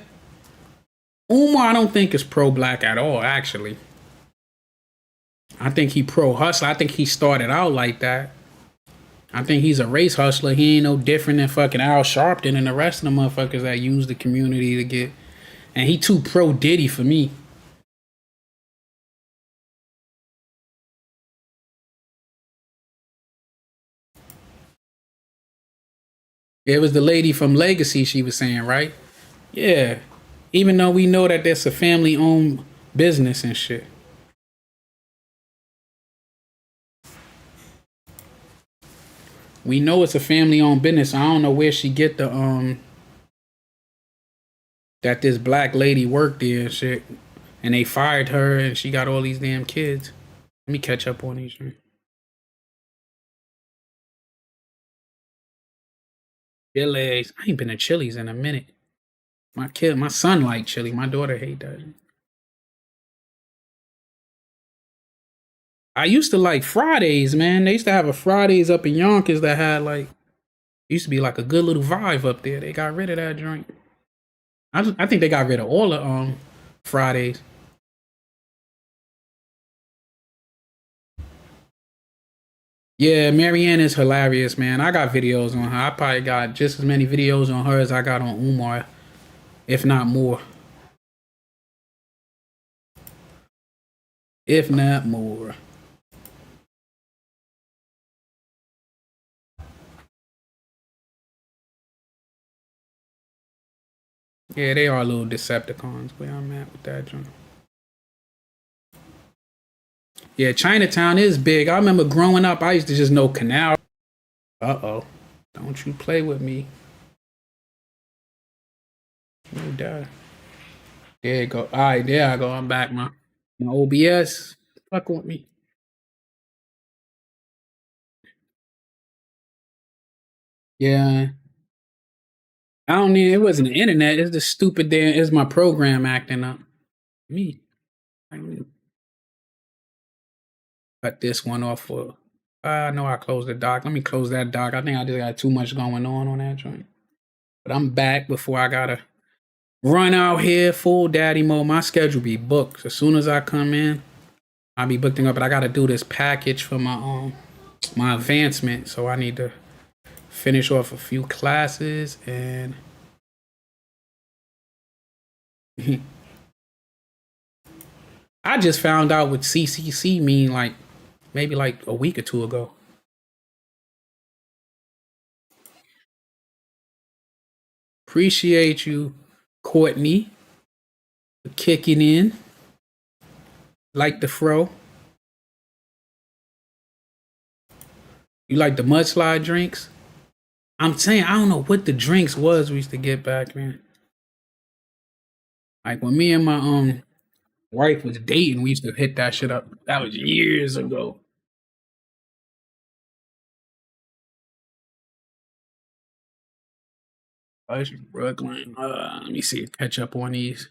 Umar, I don't think is pro black at all. Actually, I think he pro hustler. I think he started out like that. I think he's a race hustler. He ain't no different than fucking Al Sharpton and the rest of the motherfuckers that use the community to get. And he too pro Diddy for me. It was the lady from Legacy she was saying, right? Yeah. Even though we know that that's a family owned business and shit. We know it's a family owned business. So I don't know where she get the that this black lady worked there and shit. And they fired her and she got all these damn kids. Let me catch up on these. Chili's. I ain't been to Chili's in a minute. My son like chili. My daughter hate that. I used to like Fridays, man. They used to have a Fridays up in Yonkers that had like Used to be like a good little vibe up there. They got rid of that joint. I think they got rid of all the Fridays. Yeah, Maryanne is hilarious, man. I got videos on her. I probably got just as many videos on her as I got on Umar, if not more. If not more. Yeah, they are little Decepticons where I'm at with that joint. Yeah, Chinatown is big. I remember growing up, I used to just know Canal. Uh-oh. Don't you play with me. No doubt. There you go. All right, there I go. I'm back, man. My OBS. Fuck with me. Yeah. I don't need it wasn't the internet. It's the stupid damn it's my program acting up. Me. I need to cut this one off for I know I closed the dock. Let me close that dock. I think I just got too much going on that joint. But I'm back before I gotta run out here full daddy mode. My schedule be booked. As soon as I come in, I'll be booked up. But I gotta do this package for my advancement. So I need to finish off a few classes and I just found out what CCC mean like maybe like a week or two ago. Appreciate you, Courtney, for kicking in like the fro. You like the mudslide drinks? I'm saying I don't know what the drinks was we used to get back, man. Like when me and my wife was dating, we used to hit that shit up. That was years ago. I was Brooklyn. Let me see. Catch up on these.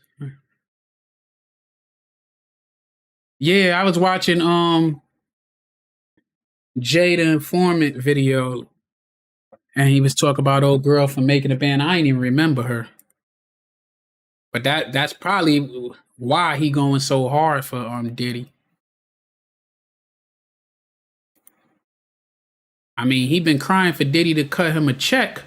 Yeah, I was watching Jada Informant video, and he was talking about old girl from making a band. I ain't even remember her, but that's probably why he going so hard for Diddy. I mean, he been crying for Diddy to cut him a check.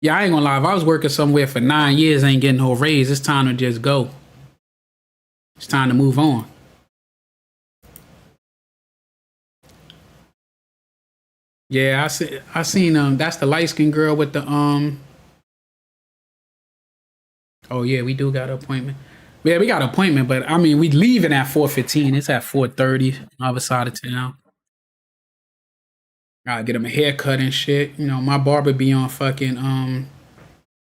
Yeah, I ain't gonna lie. If I was working somewhere for 9 years, ain't getting no raise. It's time to just go. It's time to move on. Yeah, I seen that's the light skinned girl with the oh yeah, we do got an appointment. Yeah, we got an appointment, but I mean we leaving at 4:15. It's at 4:30 other side of town. Gotta get him a haircut and shit. You know, my barber be on fucking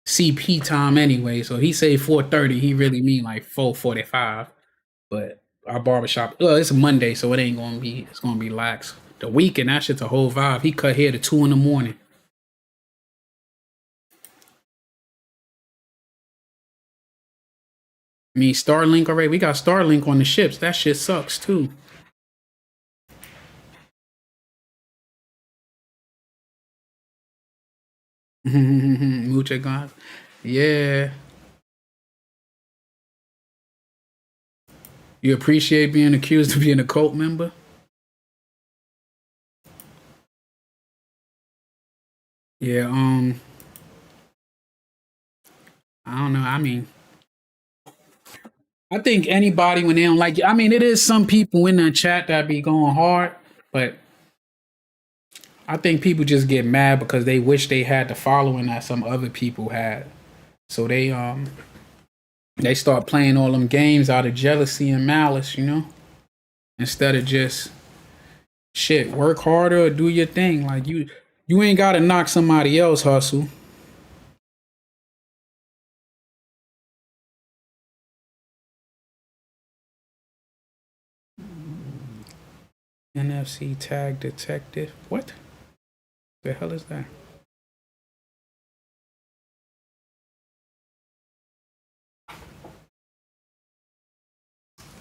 CP time anyway, so he say 4:30, he really mean like 4:45. But our barbershop, well, it's a Monday, so it ain't gonna be it's gonna be lax. The weekend, that shit's a whole vibe. He cut hair to 2 in the morning. I mean, Starlink already. We got Starlink on the ships. That shit sucks too. Mucha God. Yeah. You appreciate being accused of being a cult member? Yeah, I don't know. I mean, I think anybody when they don't like you, I mean, it is some people in the chat that be going hard, but I think people just get mad because they wish they had the following that some other people had. So they start playing all them games out of jealousy and malice, you know? Instead of just shit, work harder or do your thing. Like you ain't gotta knock somebody else hustle. NFC tag detective. What the hell is that?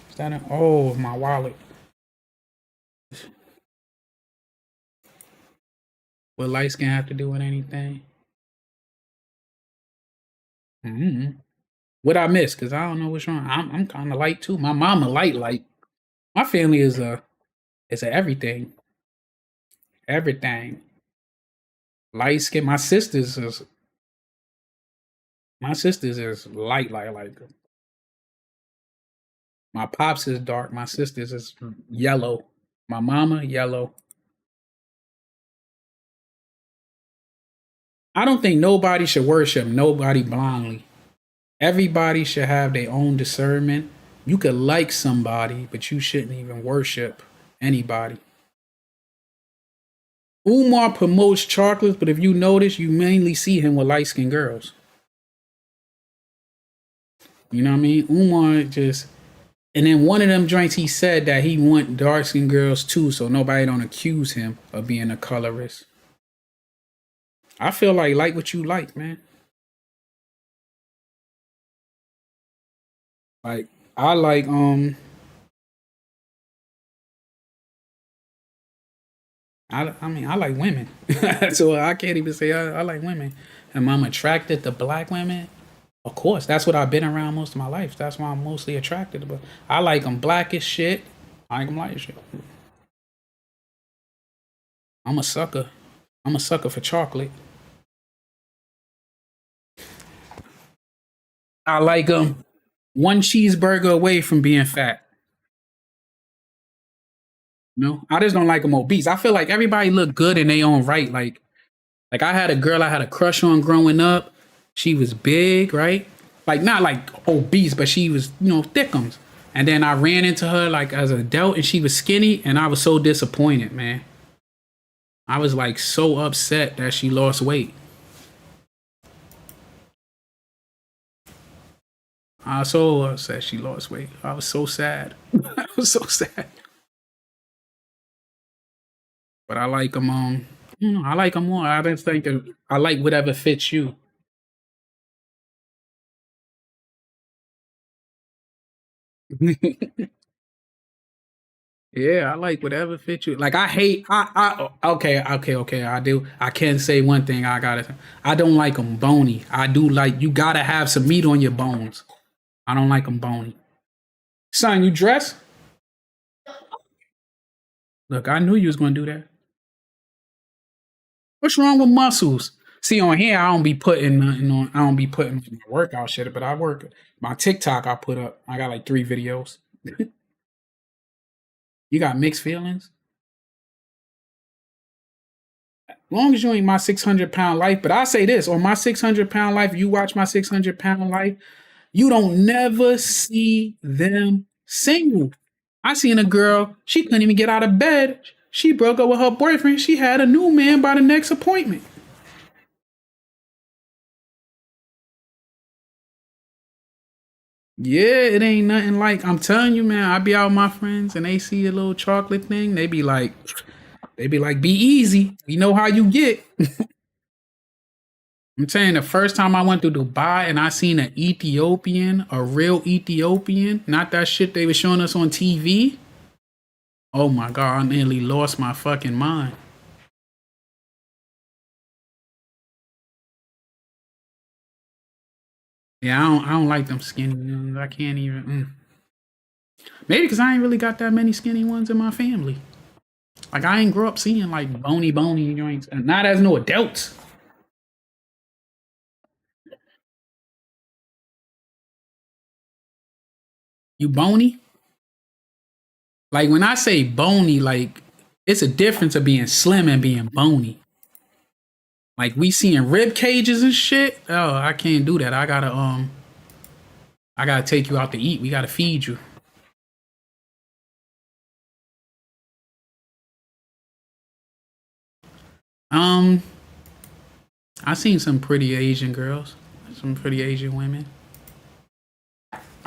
Is that oh my wallet? What light skin have to do with anything? Mm-hmm. What I miss? Cause I don't know what's wrong. I'm kind of light too. My mama light. My family is a everything, everything. Light skin. My sisters is light. My pops is dark. My sisters is yellow. My mama yellow. I don't think nobody should worship nobody blindly. Everybody should have their own discernment. You could like somebody, but you shouldn't even worship anybody. Umar promotes chocolates, but if you notice, you mainly see him with light skinned girls. You know what I mean? Umar just, and then one of them joints, he said that he want dark skinned girls too, so nobody don't accuse him of being a colorist. I feel like what you like, man. Like I like I mean I like women, so I can't even say I like women. And I'm attracted to black women. Of course, that's what I've been around most of my life. That's why I'm mostly attracted to. But I like them black as shit. I like them light as shit. I'm a sucker. I'm a sucker for chocolate. I like them one cheeseburger away from being fat. No, I just don't like them obese. I feel like everybody look good in their own right. Like I had a girl I had a crush on growing up. She was big, right? Like not like obese, but she was, thickums. And then I ran into her like as an adult and she was skinny and I was so disappointed, man. I was like so upset that she lost weight. I was so upset she lost weight. I was so sad. I was so sad. But I like them I like them more. I just think that I like whatever fits you. Yeah, I like whatever fits you. Like I hate. Okay. I do. I can say one thing. I gotta. I don't like them bony. I do like you gotta have some meat on your bones. I don't like them bony. Son, you dress? Look, I knew you was gonna do that. What's wrong with muscles? See, on here, I don't be putting nothing on. I don't be putting my workout shit, but I work. My TikTok, I put up. I got like 3 videos. You got mixed feelings. Long as you ain't my 600 pound life. But I say this on my 600 pound life, you watch my 600 pound life, you don't never see them single. I seen a girl, she couldn't even get out of bed. She broke up with her boyfriend. She had a new man by the next appointment. Yeah, it ain't nothing like I'm telling you, man. I be out with my friends and they see a little chocolate thing. They be like, be easy. We know how you get. I'm saying the first time I went to Dubai and I seen an Ethiopian, a real Ethiopian, not that shit they were showing us on TV. Oh my god, I nearly lost my fucking mind. Yeah, I don't like them skinny ones. I can't even. Maybe because I ain't really got that many skinny ones in my family. Like I ain't grow up seeing like bony joints, and not as no adults. You bony? Like when I say bony, like it's a difference of being slim and being bony. Like we seeing rib cages and shit. Oh, I can't do that. I gotta take you out to eat. We gotta feed you. Um, I seen some pretty Asian girls, some pretty Asian women.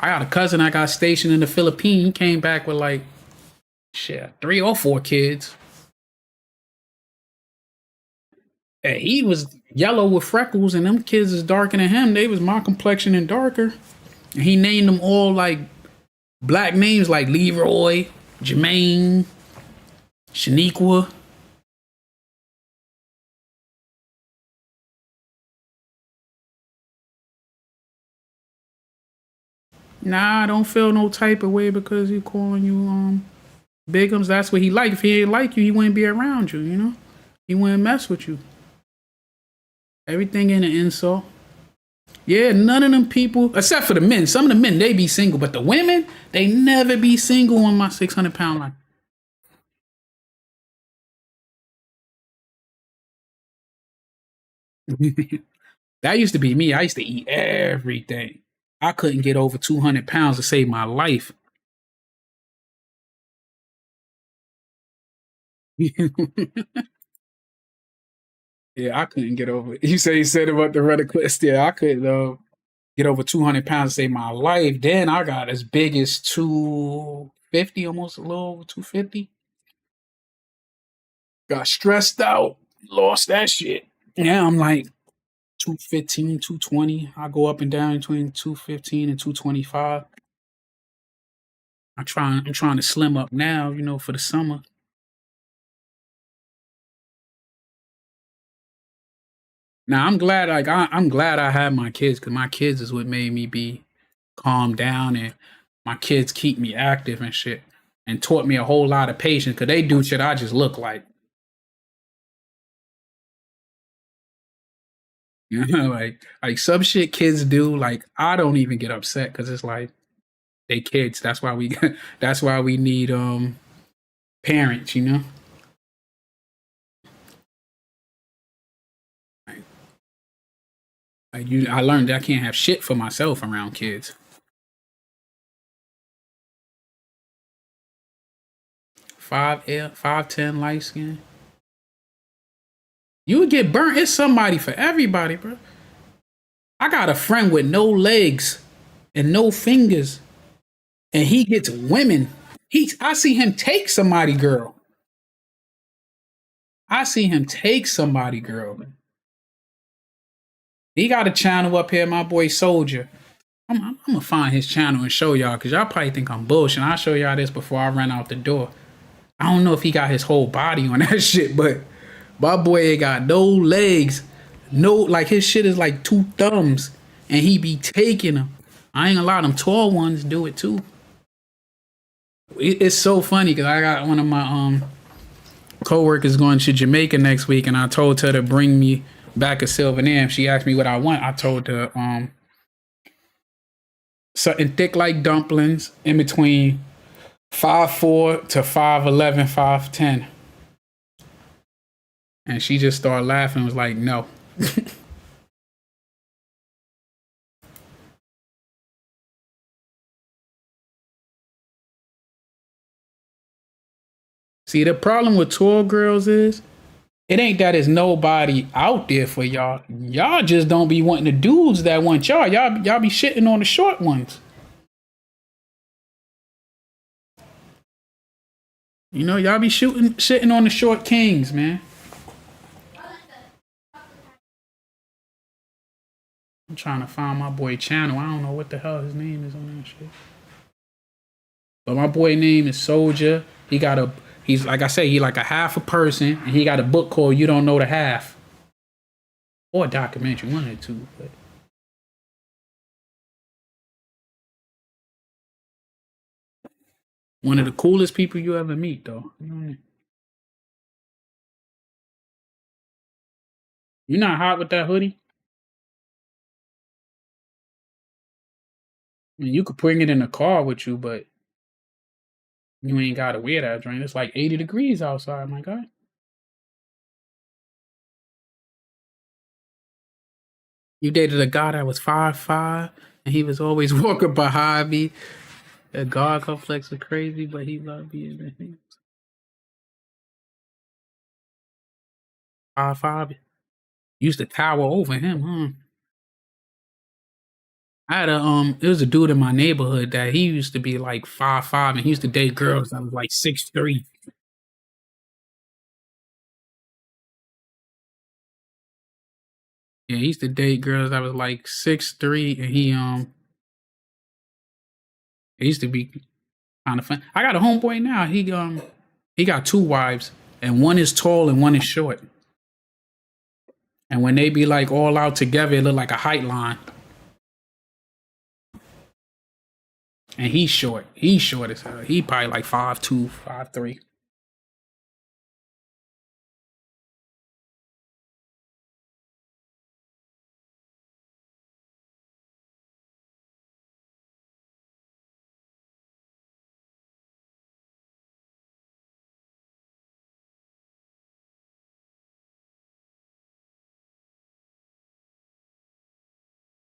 I got a cousin I got stationed in the Philippines. He came back with like shit, 3 or 4 kids. And he was yellow with freckles, and them kids is darker than him. They was my complexion and darker. And he named them all like black names like Leroy, Jermaine, Shaniqua. Nah, I don't feel no type of way because he calling you bigums. That's what he like. If he ain't like you, he wouldn't be around you. You know, he wouldn't mess with you. Everything in an insult. Yeah, none of them people, except for the men. Some of the men they be single, but the women they never be single on my 600 pound line. That used to be me. I used to eat everything. I couldn't get over 200 pounds to save my life. Yeah, I couldn't get over it. You say you said about the rudder quest. Yeah, I couldn't get over 200 pounds to save my life. Then I got as big as 250, almost a little over 250. Got stressed out, lost that shit. Yeah, I'm like 215, 220. I go up and down between 215 and 225. I'm trying to slim up now, for the summer. Now I'm glad I'm glad I had my kids because my kids is what made me be calm down, and my kids keep me active and shit and taught me a whole lot of patience because they do shit I just look like. Like some shit kids do, like I don't even get upset because it's like they kids. That's why we that's why we need parents, Like, I learned that I can't have shit for myself around kids. 5'10", light skin. You would get burnt. It's somebody for everybody, bro. I got a friend with no legs and no fingers, and he gets women. I see him take somebody girl. I see him take somebody girl. He got a channel up here, my boy Soldier. I'm gonna find his channel and show y'all because y'all probably think I'm bullshit. I'll show y'all this before I run out the door. I don't know if he got his whole body on that shit, but my boy ain't got no legs. No, like his shit is like two thumbs, and he be taking them. I ain't gonna lie, them tall ones do it too. It's so funny because I got one of my coworkers going to Jamaica next week, and I told her to bring me back a silver lamb. She asked me what I want. I told her something thick like dumplings in between 5'4" to 5'11", 5'10". And she just started laughing and was like, no. See, the problem with tall girls is it ain't that there's nobody out there for y'all. Y'all just don't be wanting the dudes that want y'all. Y'all be shitting on the short ones. Y'all be shitting on the short kings, man. I'm trying to find my boy channel. I don't know what the hell his name is on that shit. But my boy name is Soldier. He's like I say, he like a half a person, and he got a book called You Don't Know the Half. Or a documentary, one or two, but one of the coolest people you ever meet though. You're not hot with that hoodie? I mean, you could bring it in the car with you, but you ain't gotta wear that joint. It's like 80 degrees outside, my guy. You dated a guy that was 5'5", and he was always walking behind me. A God complex is crazy, but he loved me. 5'5". Used to tower over him, huh? I had it was a dude in my neighborhood that he used to be like 5'5", and he used to date girls that was like 6'3". Yeah, he used to date girls that was like 6'3", and it used to be kind of fun. I got a homeboy now. He got two wives, and one is tall and one is short. And when they be like all out together, it look like a height line. And he's short. He's short as hell. He probably like 5'2", 5'3".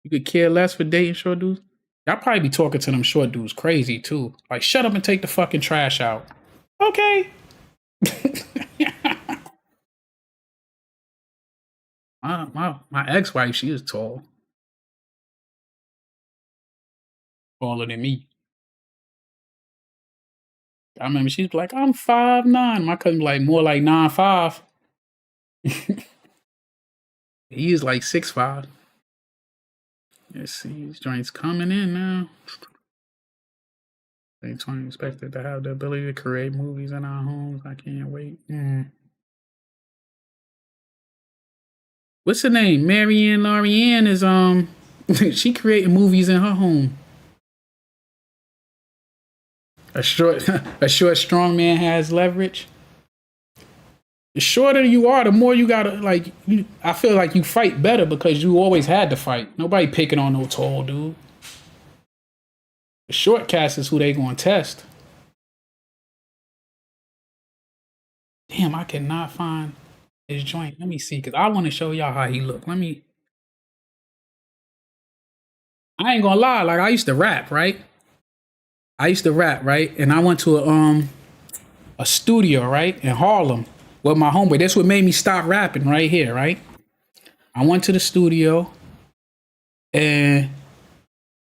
You could care less for dating short dudes. Y'all probably be talking to them short dudes crazy too. Like, shut up and take the fucking trash out. Okay. my ex-wife, she was tall. Taller than me. I remember she's like, I'm 5'9". My cousin like more like 9'5". He's like 6'5". Let's see, these joints coming in now. They 20 expected to have the ability to create movies in our homes. I can't wait. What's her name? Mary Ann Lorient is she creating movies in her home. A short strong man has leverage. The shorter you are, the more you gotta like. I feel like you fight better because you always had to fight. Nobody picking on no tall dude. The short cast is who they gonna test. Damn, I cannot find his joint. Let me see, because I want to show y'all how he look. I ain't gonna lie, like I used to rap, right? And I went to a studio, right, in Harlem with my homeboy. That's what made me stop rapping right here, right? I went to the studio and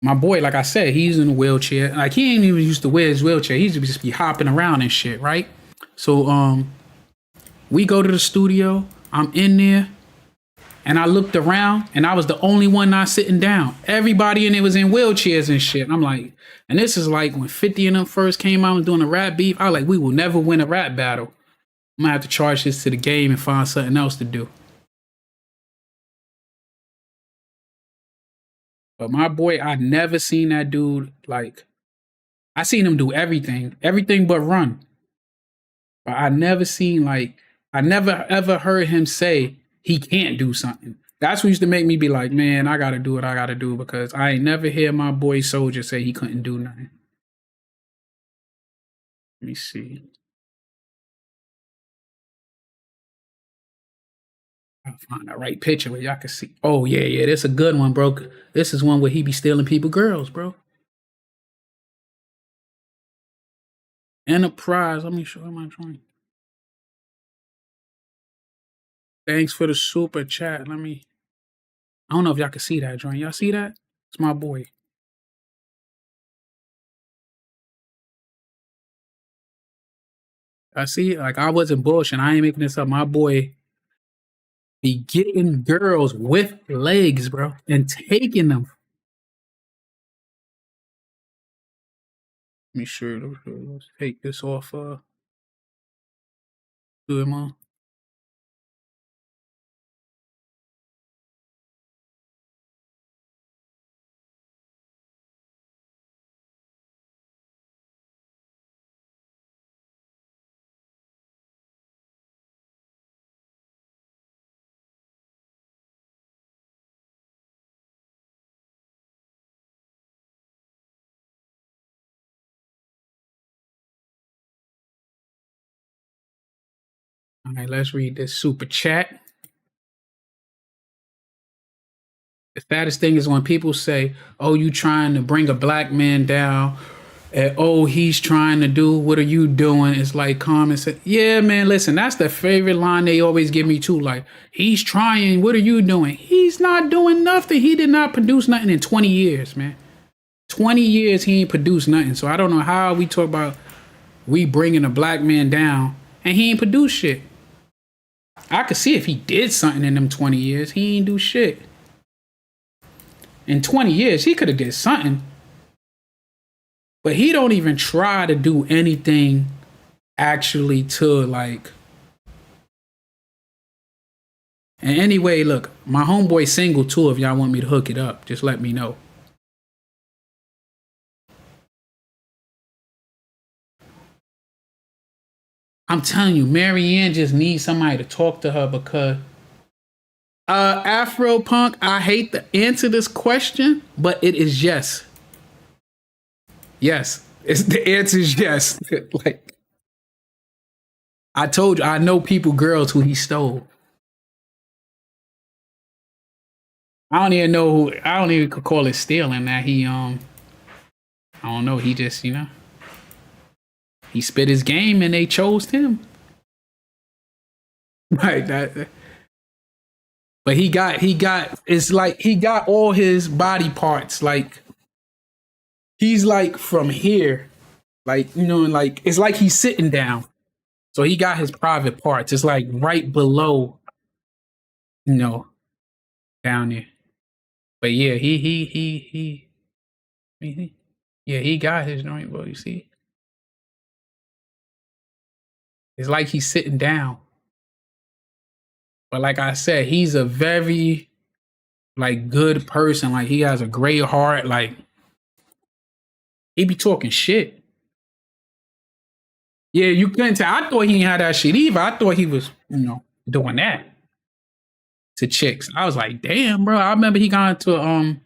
my boy, like I said, he's in a wheelchair. Like he ain't even used to wear his wheelchair. He used to just be hopping around and shit, right? So we go to the studio. I'm in there. And I looked around and I was the only one not sitting down. Everybody in it was in wheelchairs and shit. I'm like, and this is like when 50 and them first came out and doing a rap beef. I was like, we will never win a rap battle. I'm gonna have to charge this to the game and find something else to do. But my boy, I never seen that dude like, I seen him do everything but run. But I never seen like, I never ever heard him say he can't do something. That's what used to make me be like, man, I gotta do what I gotta do because I ain't never hear my boy Soldier say he couldn't do nothing. Let me see. I'll find the right picture where y'all can see. Oh yeah, that's a good one, bro. This is one where he be stealing people girls, bro. Enterprise. Let me show him my joint. Thanks for the super chat. I don't know if y'all can see that joint. Y'all see that? It's my boy. I see, like I wasn't bullshitting. I ain't making this up. My boy be getting girls with legs, bro, and taking them. Let me sure. Let's take this off. Do it, man. All right, let's read this super chat. The saddest thing is when people say, "Oh, you trying to bring a black man down," and "Oh, he's trying to do. What are you doing?" It's like common sense. Yeah, man. Listen, that's the favorite line they always give me too. Like, he's trying. What are you doing? He's not doing nothing. He did not produce nothing in 20 years, man. 20 years he ain't produced nothing. So I don't know how we talk about we bringing a black man down and he ain't produced shit. I could see if he did something in them 20 years. He ain't do shit. In 20 years, he could have did something. But he don't even try to do anything actually to like. And anyway, look, my homeboy single too. If y'all want me to hook it up, just let me know. I'm telling you, Maryanne just needs somebody to talk to her because Afro Punk, I hate to answer this question, but it is yes. Yes. It's the answer is yes. Like I told you, I know people, girls who he stole. I don't even know who I don't even could call it stealing that I don't know, he just, he spit his game and they chose him. Like that. But he got it's like he got all his body parts. Like he's like from here. Like, like it's like he's sitting down. So he got his private parts. It's like right below, you know, down there. But yeah, yeah, he got his joint, bro. You see? It's like he's sitting down. But like I said, he's a very like good person. Like he has a great heart. Like he be talking shit. Yeah, you couldn't tell. I thought he ain't had that shit either. I thought he was, doing that to chicks. I was like, damn, bro. I remember he got into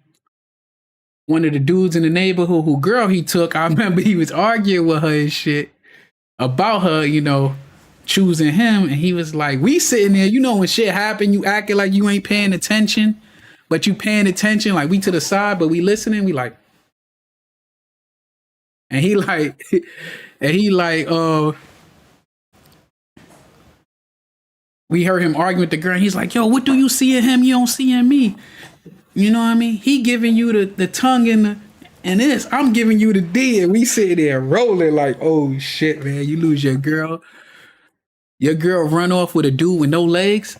one of the dudes in the neighborhood who girl he took. I remember he was arguing with her and shit about her, choosing him. And he was like, we sitting there, when shit happen, you acting like you ain't paying attention, but you paying attention. Like we to the side, but we listening. We like, and he like, we heard him arguing with the girl. And he's like, yo, what do you see in him? You don't see in me. You know what I mean? He giving you the tongue and this. I'm giving you the D. And we sit there rolling like, oh shit, man. You lose your girl. Your girl run off with a dude with no legs.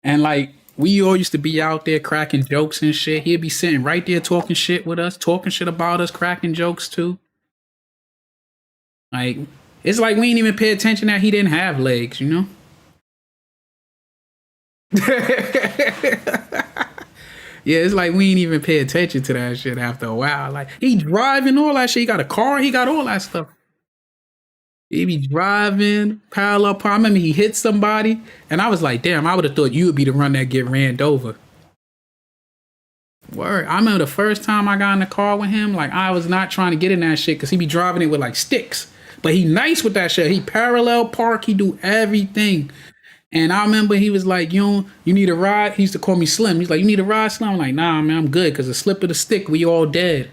And like, we all used to be out there cracking jokes and shit. He'd be sitting right there talking shit with us, talking shit about us, cracking jokes too. Like, it's like we ain't even pay attention that he didn't have legs, Yeah, it's like we ain't even pay attention to that shit after a while. Like, he driving all that shit. He got a car. He got all that stuff. He be driving, parallel park. I remember he hit somebody, and I was like, damn, I would have thought you would be the one that get ran over. Word. I remember the first time I got in the car with him, like, I was not trying to get in that shit because he be driving it with, like, sticks. But he nice with that shit. He parallel park. He do everything. And I remember he was like, you need a ride? He used to call me Slim. He's like, you need a ride, Slim? I'm like, nah, man, I'm good because a slip of the stick, we all dead.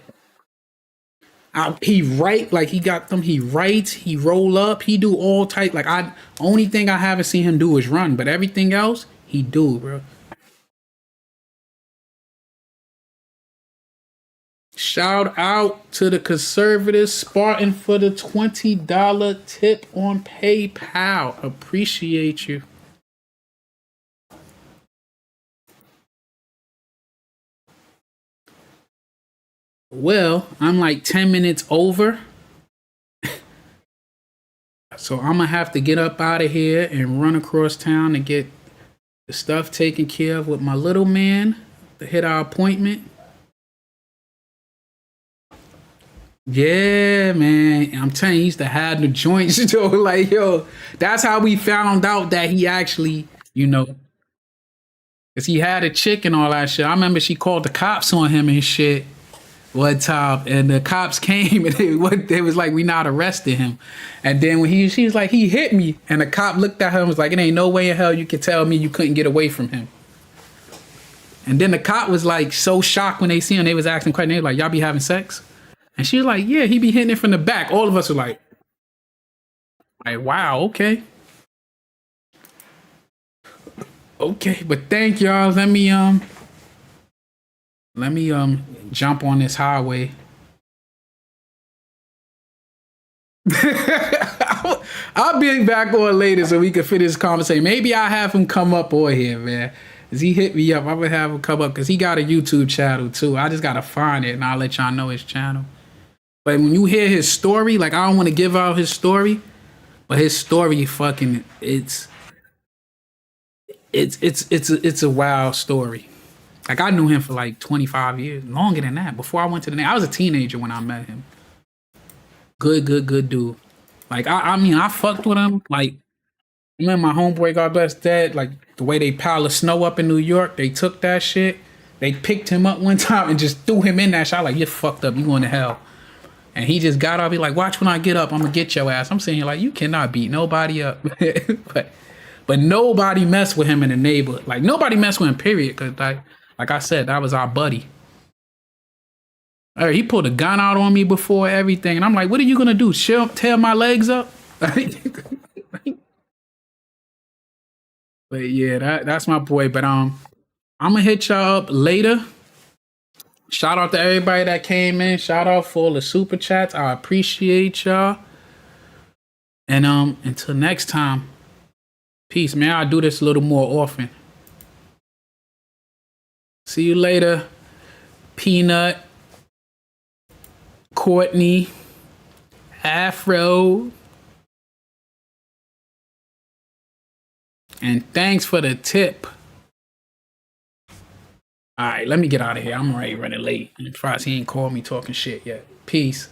He write like he got them. He writes. He roll up. He do all type. Like only thing I haven't seen him do is run, but everything else he do, bro. Shout out to the conservative Spartan for the $20 tip on PayPal. Appreciate you. Well, I'm like 10 minutes over. So I'm going to have to get up out of here and run across town to get the stuff taken care of with my little man to hit our appointment. Yeah, man. I'm telling you, he used to have the joints. So, like, yo, that's how we found out that he actually, because he had a chick and all that shit. I remember she called the cops on him and shit. One time, and the cops came and they was like, we not arresting him. And then when she was like, he hit me, and the cop looked at her and was like, it ain't no way in hell you could tell me you couldn't get away from him. And then the cop was like so shocked when they see him, they was asking questions. They were like, y'all be having sex? And she was like, yeah, he be hitting it from the back. All of us were like, wow, okay. Okay, but thank y'all. Let me jump on this highway. I'll be back on later so we can finish this conversation. Maybe I'll have him come up on here, man. Cause he hit me up. I'm gonna have him come up because he got a YouTube channel too. I just gotta find it and I'll let y'all know his channel. But when you hear his story, like I don't want to give out his story, but his story fucking it's a wild story. Like I knew him for like 25 years, longer than that. Before I went to the Navy, I was a teenager when I met him. Good dude. Like I mean, I fucked with him. Like, I remember my homeboy, God bless dead. Like the way they pile of snow up in New York, they took that shit. They picked him up one time and just threw him in that shit. I like, you're fucked up. You going to hell. And he just got up. He like, watch when I get up. I'm gonna get your ass. I'm sitting here like, you cannot beat nobody up. but nobody messed with him in the neighborhood. Like nobody messed with him. Period. Cause like I said, that was our buddy. He pulled a gun out on me before everything, and I'm like, what are you gonna do? Tear my legs up? But yeah, that's my boy. But I'm gonna hit y'all up later. Shout out to everybody that came in. Shout out for all the super chats. I appreciate y'all. And until next time, peace, man. I'll do this a little more often. See you later, Peanut, Courtney, Afro. And thanks for the tip. All right, let me get out of here. I'm already running late. And Frost, he ain't called me talking shit yet. Peace.